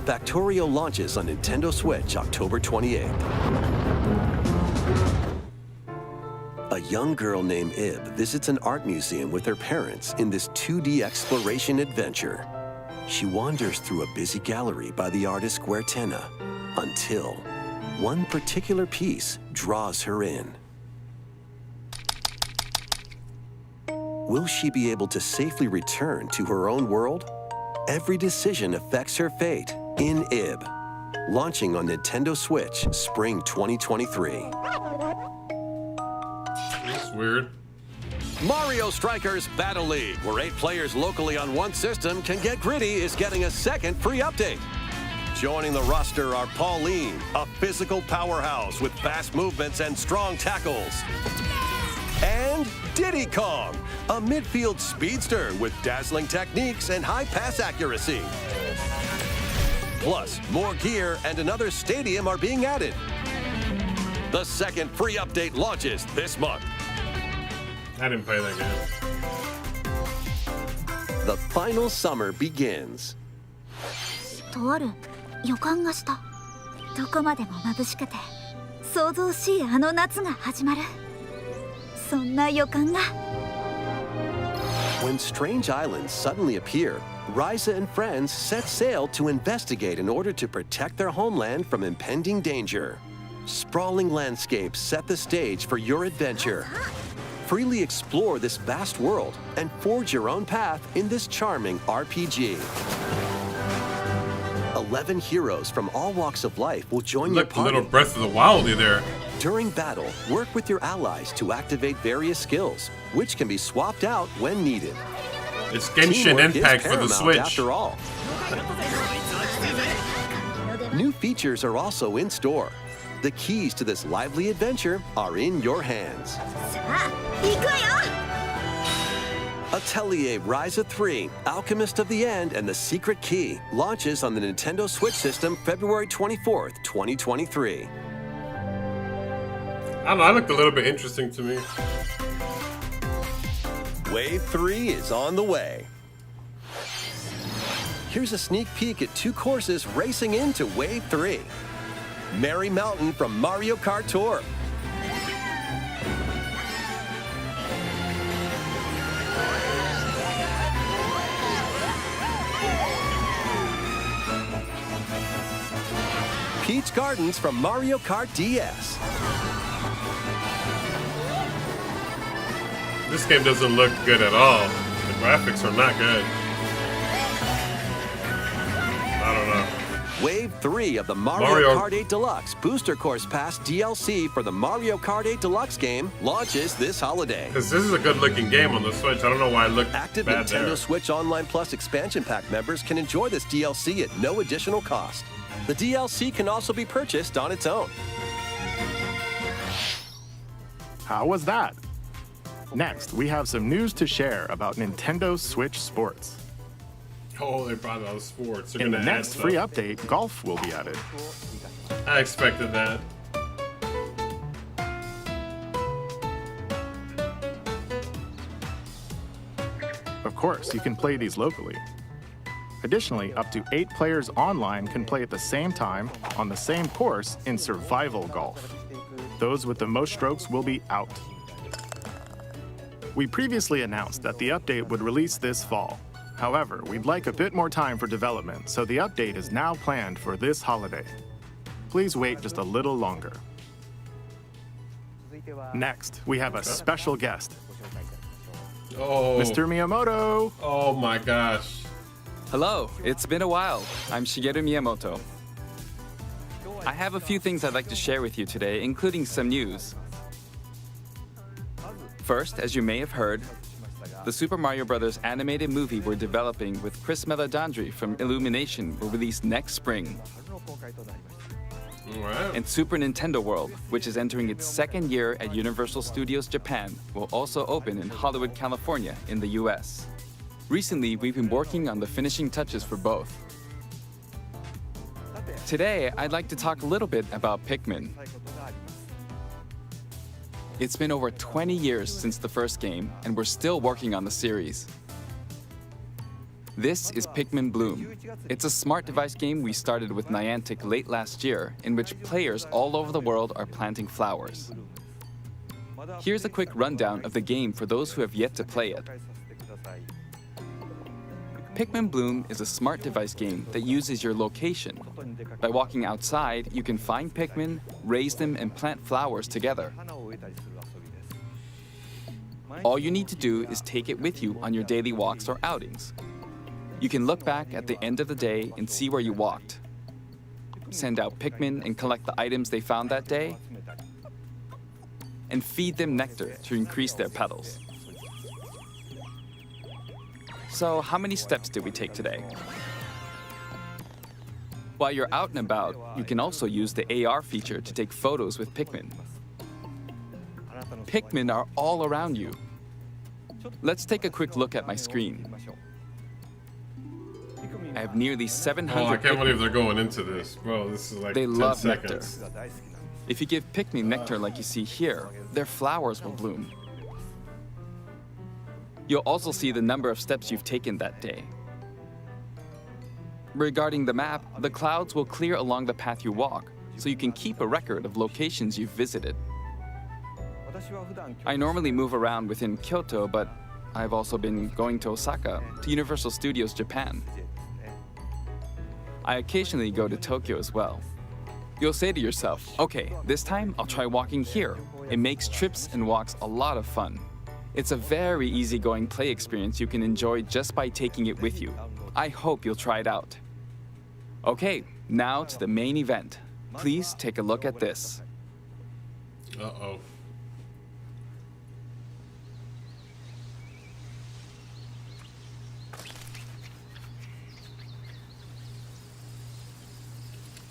Factorio launches on Nintendo Switch October 28th. A young girl named Ib visits an art museum with her parents in this 2D exploration adventure. She wanders through a busy gallery by the artist Guertena until one particular piece draws her in. Will she be able to safely return to her own world? Every decision affects her fate in Ib. Launching on Nintendo Switch, Spring 2023. That's weird. Mario Strikers Battle League, where 8 players locally on one system can get gritty, is getting a second free update. Joining the roster are Pauline, a physical powerhouse with fast movements and strong tackles. And Diddy Kong, a midfield speedster with dazzling techniques and high pass accuracy. Plus, more gear and another stadium are being added. The second free update launches this month. I didn't play that game. The final summer begins. とある予感がした。どこまでも眩しくて想像しいあの夏が始まる。そんな予感が。When strange islands suddenly appear, Ryza and friends set sail to investigate in order to protect their homeland from impending danger. Sprawling landscapes set the stage for your adventure. Freely explore this vast world and forge your own path in this charming RPG. 11 heroes from all walks of life will join your Look, a party. little Breath of the Wildy there. During battle, work with your allies to activate various skills, which can be swapped out when needed. It's Genshin Teamwork is Impact for the paramount Switch. after all. New features are also in store. The keys to this lively adventure are in your hands. さあ、行くわよ。 Atelier Ryza 3, Alchemist of the End and the Secret Key launches on the Nintendo Switch system February 24th, 2023. I don't know, that looked a little bit interesting to me. Wave 3 is on the way. Here's a sneak peek at 2 courses racing into Wave 3. Merry Mountain from Mario Kart Tour. Peach Gardens from Mario Kart DS. This game doesn't look good at all. The graphics are not good. I don't know. Wave 3 of the Mario Kart 8 Deluxe Booster Course Pass DLC for the Mario Kart 8 Deluxe game launches this holiday. Because this is a good-looking game on the Switch. I don't know why it looked Active bad Nintendo there. Switch Online Plus expansion pack members can enjoy this DLC at no additional cost. The DLC can also be purchased on its own. How was that? Next, we have some news to share about Nintendo Switch Sports. Oh, they brought out sports. They're In the gonna add next stuff. free update, golf will be added. I expected that. Of course, you can play these locally. Additionally, up to 8 players online can play at the same time on the same course in survival golf. Those with the most strokes will be out. We previously announced that the update would release this fall. However, we'd like a bit more time for development, so the update is now planned for this holiday. Please wait just a little longer. Next, we have a special guest, Oh, Mr. Miyamoto. Oh my gosh. Hello, it's been a while. I'm Shigeru Miyamoto. I have a few things I'd like to share with you today, including some news. First, as you may have heard, the Super Mario Bros. Animated movie we're developing with Chris Meledandri from Illumination will release next spring. Wow. And Super Nintendo World, which is entering its second year at Universal Studios Japan, will also open in Hollywood, California in the US. Recently, we've been working on the finishing touches for both. Today, I'd like to talk a little bit about Pikmin. It's been over 20 years since the first game, and we're still working on the series. This is Pikmin Bloom. It's a smart device game we started with Niantic late last year, in which players all over the world are planting flowers. Here's a quick rundown of the game for those who have yet to play it. Pikmin Bloom is a smart device game that uses your location. By walking outside, you can find Pikmin, raise them, and plant flowers together. All you need to do is take it with you on your daily walks or outings. You can look back at the end of the day and see where you walked. Send out Pikmin and collect the items they found that day. and feed them nectar to increase their petals. So, how many steps did we take today? While you're out and about, you can also use the AR feature to take photos with Pikmin. Pikmin are all around you. Let's take a quick look at my screen. I have nearly 700 Oh, I can't Pikmin. believe they're going into this. Bro, this is like They 10 love seconds. nectar. If you give Pikmin nectar like you see here, their flowers will bloom. You'll also see the number of steps you've taken that day. Regarding the map, the clouds will clear along the path you walk, so you can keep a record of locations you've visited. I normally move around within Kyoto, but I've also been going to Osaka, to Universal Studios Japan. I occasionally go to Tokyo as well. You'll say to yourself, okay, this time I'll try walking here. It makes trips and walks a lot of fun. It's a very easygoing play experience you can enjoy just by taking it with you. I hope you'll try it out. Okay, now to the main event. Please take a look at this. Uh-oh.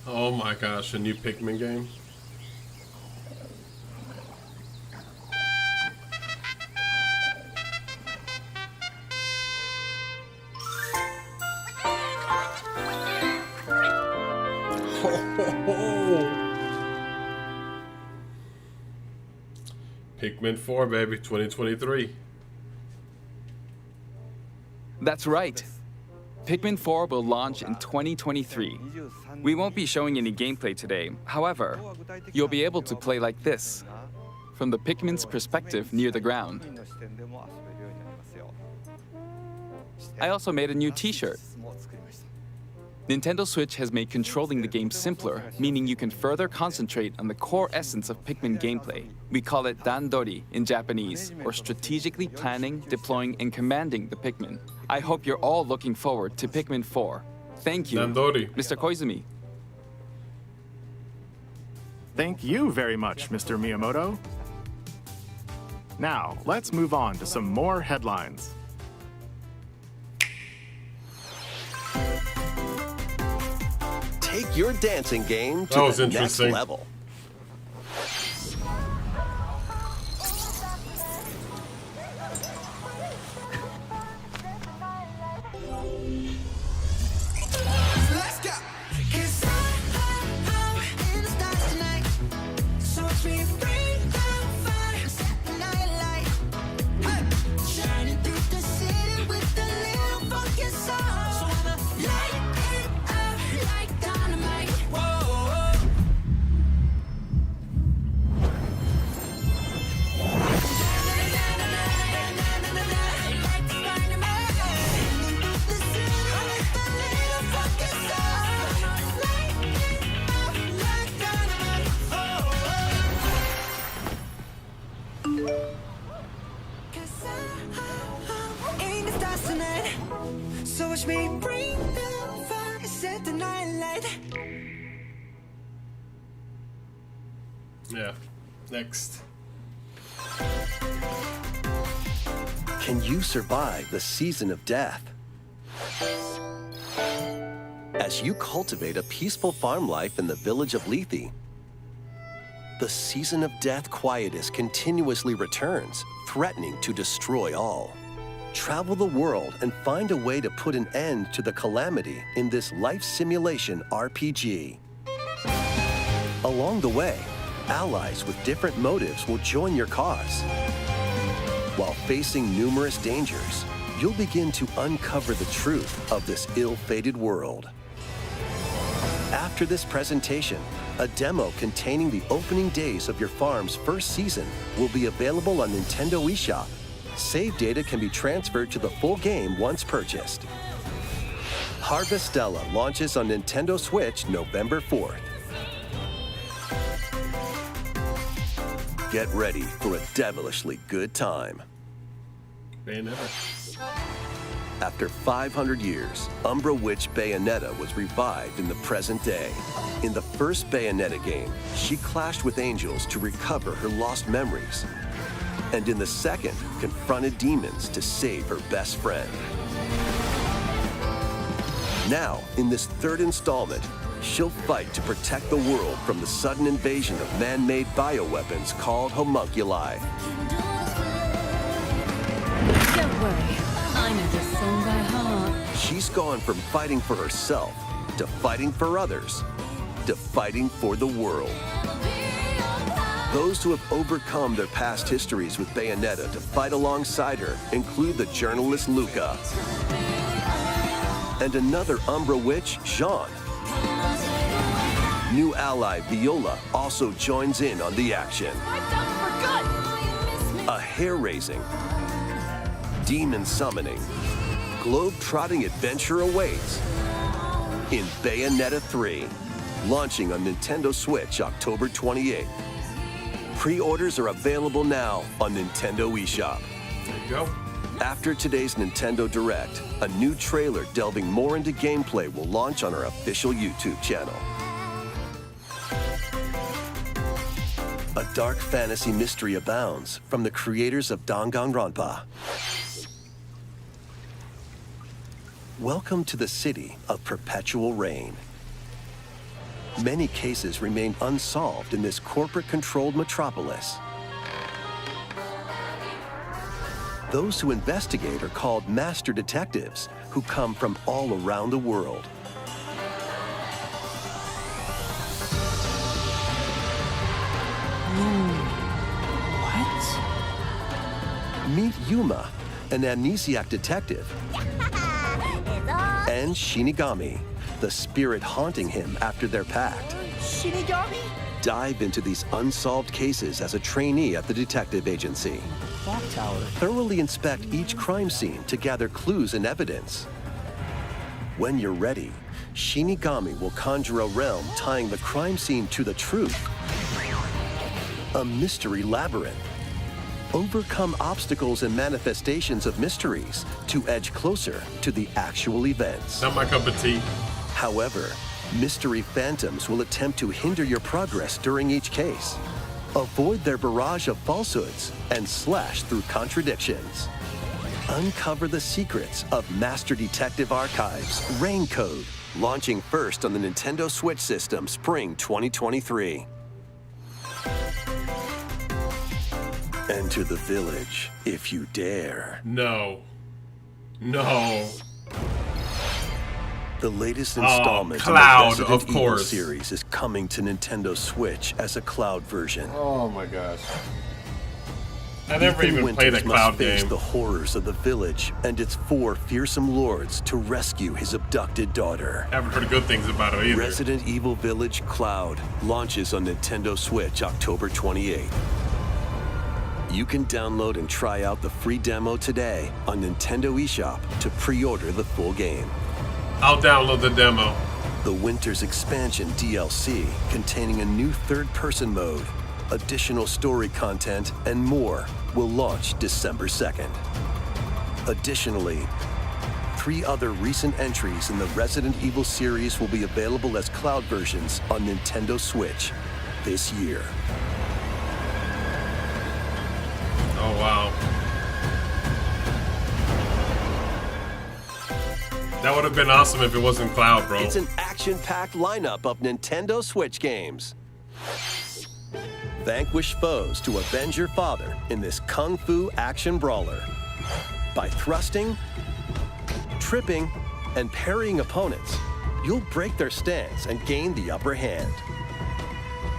Oh my gosh, a new Pikmin game? Pikmin 4, baby, 2023. That's right. Pikmin 4 will launch in 2023. We won't be showing any gameplay today. However, you'll be able to play like this, from the Pikmin's perspective near the ground. I also made a new t-shirt. Nintendo Switch has made controlling the game simpler, meaning you can further concentrate on the core essence of Pikmin gameplay. We call it dandori in Japanese, or strategically planning, deploying, and commanding the Pikmin. I hope you're all looking forward to Pikmin 4. Thank you, Dandori. Mr. Koizumi. Thank you very much, Mr. Miyamoto. Now, let's move on to some more headlines. Take your dancing game That to was the next interesting. level. Yeah. Next. Can you survive the season of death? As you cultivate a peaceful farm life in the village of Lethe, the season of death quietus continuously returns, threatening to destroy all. Travel the world and find a way to put an end to the calamity in this life simulation RPG. Along the way, allies with different motives will join your cause. While facing numerous dangers, you'll begin to uncover the truth of this ill-fated world. After this presentation, a demo containing the opening days of your farm's first season will be available on Nintendo eShop. Save data can be transferred to the full game once purchased. Harvestella launches on Nintendo Switch November 4th. Get ready for a devilishly good time. Bayonetta. After 500 years, Umbra Witch Bayonetta was revived in the present day. In the first Bayonetta game, she clashed with angels to recover her lost memories. And in the second, confronted demons to save her best friend. Now, in this third installment, she'll fight to protect the world from the sudden invasion of man-made bioweapons called homunculi. Don't worry, I know this song by heart. She's gone from fighting for herself to fighting for others to fighting for the world. Those who have overcome their past histories with Bayonetta to fight alongside her include the journalist Luca and another Umbra witch, Jean. New ally Viola also joins in on the action. A hair-raising, demon summoning, globe-trotting adventure awaits in Bayonetta 3, launching on Nintendo Switch October 28th. Pre-orders are available now on Nintendo eShop. There you go. After today's Nintendo Direct, a new trailer delving more into gameplay will launch on our official YouTube channel. A dark fantasy mystery abounds from the creators of Danganronpa. Welcome to the city of perpetual rain. Many cases remain unsolved in this corporate-controlled metropolis. Those who investigate are called master detectives, who come from all around the world. What? Meet Yuma, an amnesiac detective, and Shinigami, the spirit haunting him after their pact. Shinigami? Dive into these unsolved cases as a trainee at the detective agency. Clock tower. Thoroughly inspect each crime scene to gather clues and evidence. When you're ready, Shinigami will conjure a realm tying the crime scene to the truth. A mystery labyrinth. Overcome obstacles and manifestations of mysteries to edge closer to the actual events. Not my cup of tea. However, mystery phantoms will attempt to hinder your progress during each case. Avoid their barrage of falsehoods and slash through contradictions. Uncover the secrets of Master Detective Archives Rain Code, launching first on the Nintendo Switch system spring 2023. Enter the village if you dare. No. No. The latest installment Cloud, in the Resident of Evil course. series is coming to Nintendo Switch as a cloud version. Oh my gosh. I never Ethan even played a Winters Cloud must face game. the horrors of the village and its 4 fearsome lords to rescue his abducted daughter. Haven't heard good things about it either. Resident Evil Village Cloud launches on Nintendo Switch October 28th. You can download and try out the free demo today on Nintendo eShop to pre-order the full game. I'll download the demo. The Winter's Expansion DLC, containing a new third-person mode, additional story content, and more, will launch December 2nd. Additionally, 3 other recent entries in the Resident Evil series will be available as cloud versions on Nintendo Switch this year. Oh, wow. That would have been awesome if it wasn't Cloud, bro. It's an action-packed lineup of Nintendo Switch games. Vanquish foes to avenge your father in this kung fu action brawler. By thrusting, tripping, and parrying opponents, you'll break their stance and gain the upper hand.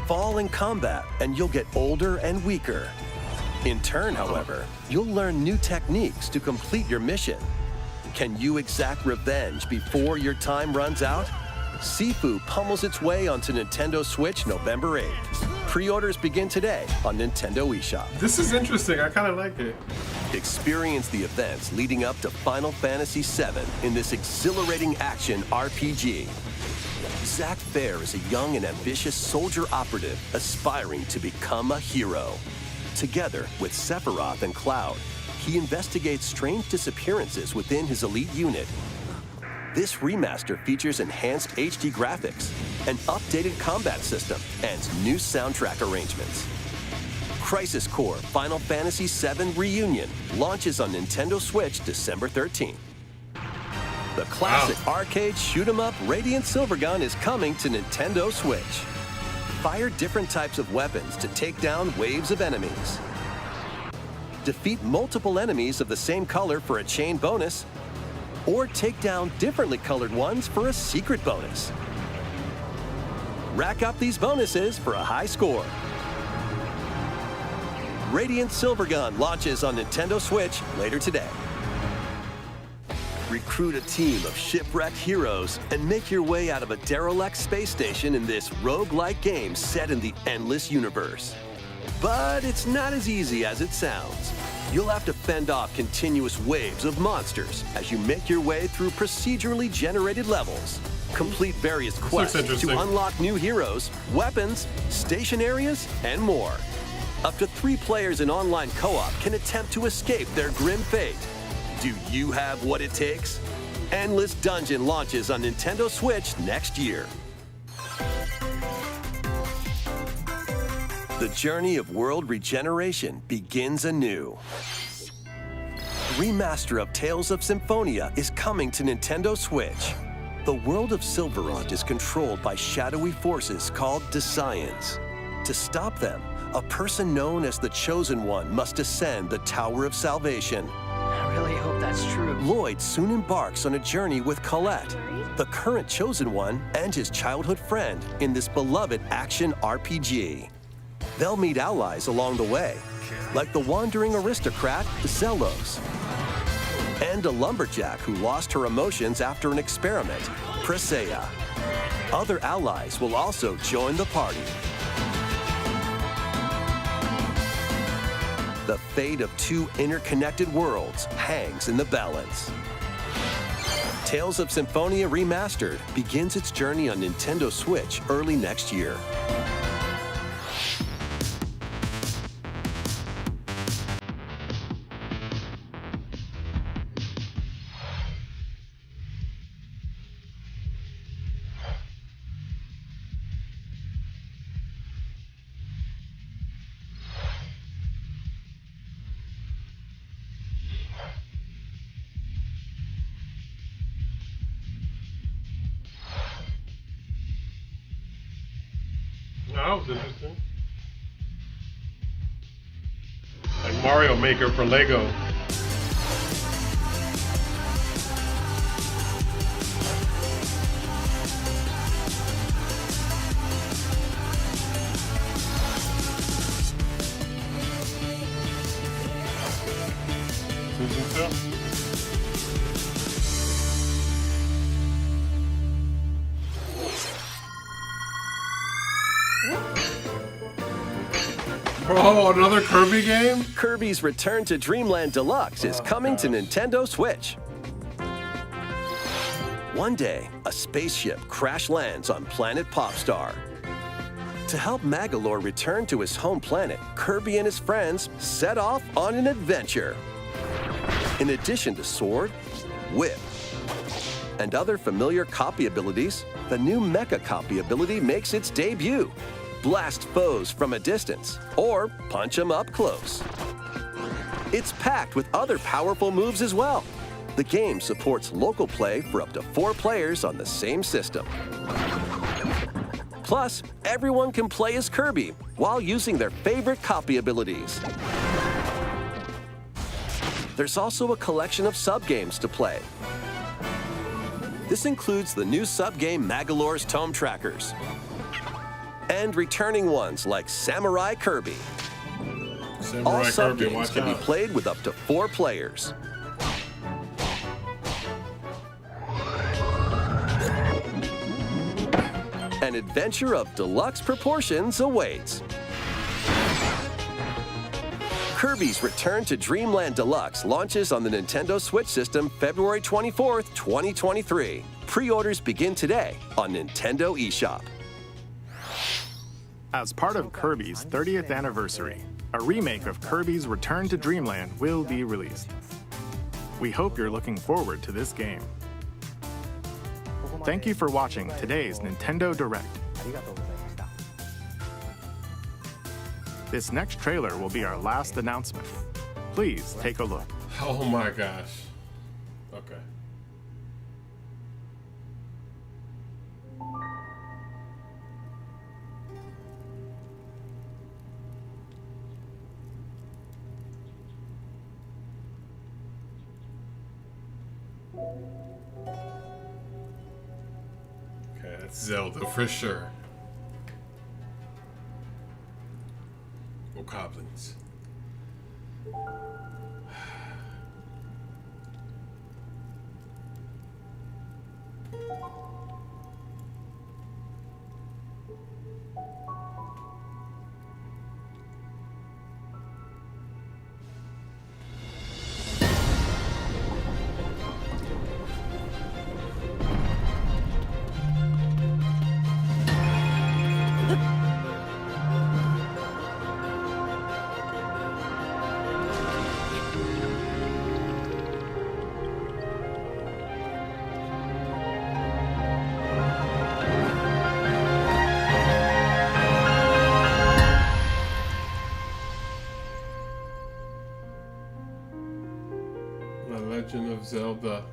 Fall in combat and you'll get older and weaker. In turn, however, you'll learn new techniques to complete your mission. Can you exact revenge before your time runs out? Sifu pummels its way onto Nintendo Switch November 8th. Pre-orders begin today on Nintendo eShop. This is interesting. I kind of like it. Experience the events leading up to Final Fantasy VII in this exhilarating action RPG. Zack Fair is a young and ambitious soldier operative aspiring to become a hero. Together with Sephiroth and Cloud, he investigates strange disappearances within his elite unit. This remaster features enhanced HD graphics, an updated combat system, and new soundtrack arrangements. Crisis Core Final Fantasy VII Reunion launches on Nintendo Switch December 13th. The classic arcade shoot-'em-up Radiant Silvergun is coming to Nintendo Switch. Fire different types of weapons to take down waves of enemies. Defeat multiple enemies of the same color for a chain bonus, or take down differently colored ones for a secret bonus. Rack up these bonuses for a high score. Radiant Silvergun launches on Nintendo Switch later today. Recruit a team of shipwrecked heroes and make your way out of a derelict space station in this roguelike game set in the endless universe. But it's not as easy as it sounds. You'll have to fend off continuous waves of monsters as you make your way through procedurally generated levels. Complete various quests to unlock new heroes, weapons, station areas, and more. Up to 3 players in online co-op can attempt to escape their grim fate. Do you have what it takes? Endless Dungeon launches on Nintendo Switch next year. The journey of world regeneration begins anew. A remaster of Tales of Symphonia is coming to Nintendo Switch. The world of Silverant is controlled by shadowy forces called Desians. To stop them, a person known as the Chosen One must ascend the Tower of Salvation. I really hope that's true. Lloyd soon embarks on a journey with Colette, the current Chosen One, and his childhood friend in this beloved action RPG. They'll meet allies along the way, like the wandering aristocrat Zelos, and a lumberjack who lost her emotions after an experiment, Presea. Other allies will also join the party. The fate of 2 interconnected worlds hangs in the balance. Tales of Symphonia Remastered begins its journey on Nintendo Switch early next year. That was interesting. Like Mario Maker for Lego. Season 2. Oh, another Kirby game? Kirby's Return to Dreamland Deluxe is coming to Nintendo Switch. One day, a spaceship crash lands on planet Popstar. To help Magolor return to his home planet, Kirby and his friends set off on an adventure. In addition to Sword, Whip, and other familiar copy abilities, the new Mecha copy ability makes its debut. Blast foes from a distance, or punch them up close. It's packed with other powerful moves as well. The game supports local play for up to 4 players on the same system. Plus, everyone can play as Kirby while using their favorite copy abilities. There's also a collection of sub-games to play. This includes the new sub-game Magolor's Tome Trackers, and returning ones like Samurai Kirby. All sub-games can be played with up to 4 players. An adventure of deluxe proportions awaits. Kirby's Return to Dreamland Deluxe launches on the Nintendo Switch system February 24th, 2023. Pre-orders begin today on Nintendo eShop. As part of Kirby's 30th anniversary, a remake of Kirby's Return to Dreamland will be released. We hope you're looking forward to this game. Thank you for watching today's Nintendo Direct. This next trailer will be our last announcement. Please take a look. Oh my gosh. Okay. Okay, that's Zelda for sure. Or goblins. Legend of Zelda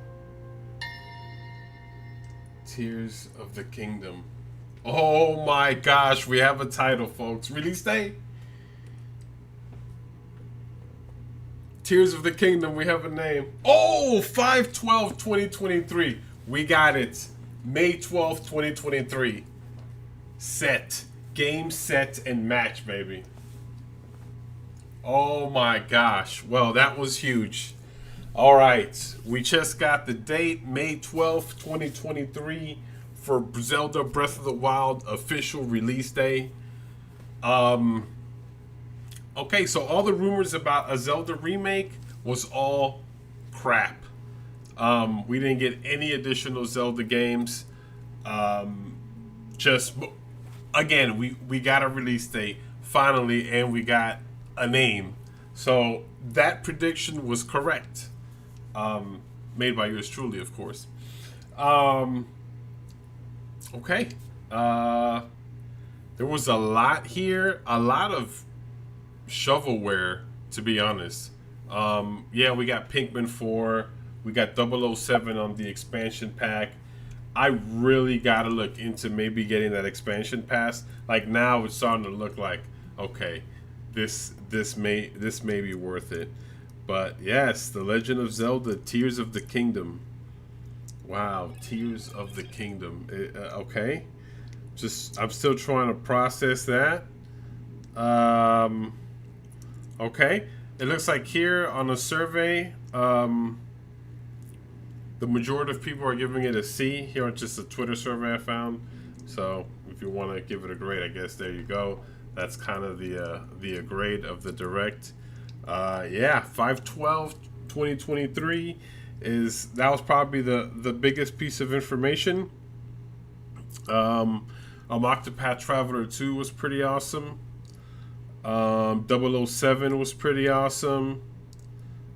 Tears of the Kingdom. Oh my gosh, we have a title, folks. Release date? Tears of the Kingdom, we have a name. Oh, 5/12/2023. We got it. May 12th, 2023. Set. Game, set, and match, baby. Oh my gosh. Well, that was huge. All right, we just got the date, May 12th, 2023, for Zelda Breath of the Wild official release day. Okay, so all the rumors about a Zelda remake was all crap. We didn't get any additional Zelda games. Just, again, we got a release date, finally, and we got a name. So that prediction was correct. Made by yours truly, of course. Okay. There was a lot here. A lot of shovelware, to be honest. Yeah, we got Pikmin 4. We got 007 on the expansion pack. I really got to look into maybe getting that expansion pass. Like, now it's starting to look like, okay, this may be worth it. But yes, The Legend of Zelda, Tears of the Kingdom. Wow, Tears of the Kingdom. Okay, I'm still trying to process that. Okay, it looks like here on a survey, the majority of people are giving it a C. Here on just a Twitter survey I found. So if you want to give it a grade, I guess there you go. That's kind of the grade of the Direct. Yeah, 5/12/2023 that was probably the biggest piece of information. Octopath Traveler 2 was pretty awesome. 007 was pretty awesome.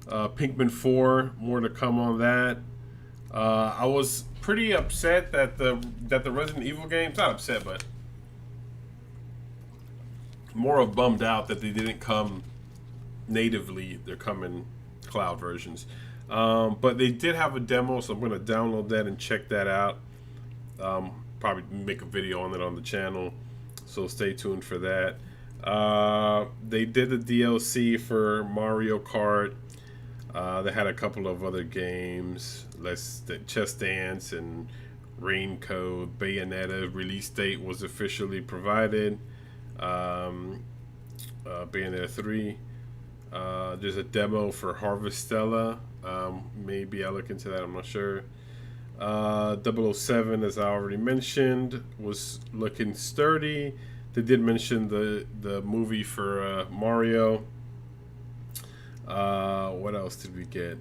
Pikmin 4, more to come on that. I was pretty upset that the Resident Evil games, not upset, but more of bummed out that they didn't come natively. They're coming cloud versions. But they did have a demo, so I'm going to download that and check that out. Probably make a video on it on the channel, so stay tuned for that. They did the DLC for Mario Kart. They had a couple of other games, Chess Dance and Raincoat. Bayonetta release date was officially provided. Bayonetta 3. There's a demo for Harvestella. Maybe I'll look into that, I'm not sure. 007, as I already mentioned, was looking sturdy. They did mention the movie for Mario. What else did we get?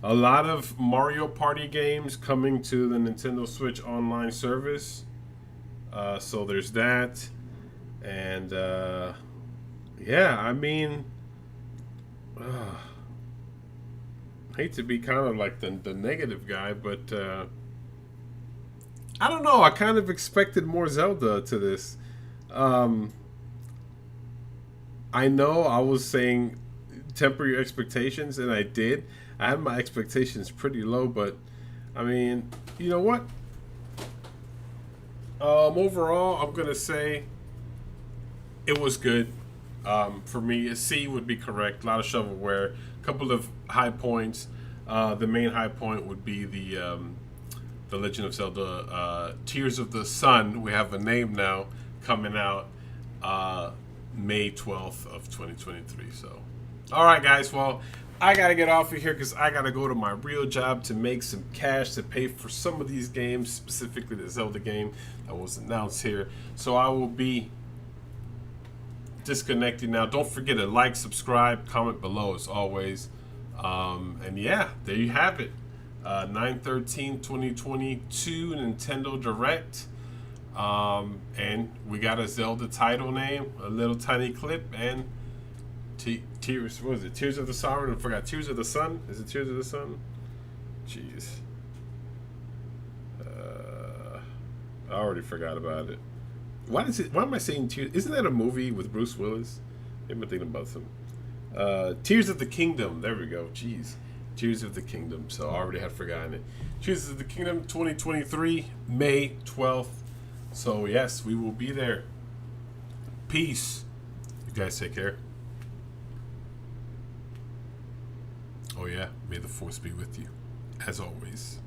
A lot of Mario Party games coming to the Nintendo Switch online service. So there's that. And yeah, I mean, I hate to be kind of like the negative guy, but I don't know. I kind of expected more Zelda to this. I know I was saying temper your expectations, and I did. I had my expectations pretty low, but I mean, you know what? Overall, I'm gonna say it was good. For me, a C would be correct. A lot of shovelware, a couple of high points. The main high point would be the Legend of Zelda Tears of the Sun. We have a name now, coming out May 12th of 2023. So, all right, guys. Well, I gotta get off of here because I gotta go to my real job to make some cash to pay for some of these games, specifically the Zelda game that was announced here. So I will be disconnecting now. Don't forget to like, subscribe, comment below as always. And yeah, there you have it. 9/13/2022 Nintendo Direct. And we got a Zelda title name, a little tiny clip, and Tears. What is it? Tears of the Sovereign? I forgot. Tears of the Sun? Is it Tears of the Sun? Jeez. I already forgot about it. Why am I saying Tears? Isn't that a movie with Bruce Willis? Maybe I'm thinking about some. Tears of the Kingdom. There we go. Jeez. Tears of the Kingdom. So I already had forgotten it. Tears of the Kingdom 2023, May 12th. So yes, we will be there. Peace. You guys take care. Oh yeah, may the force be with you, as always.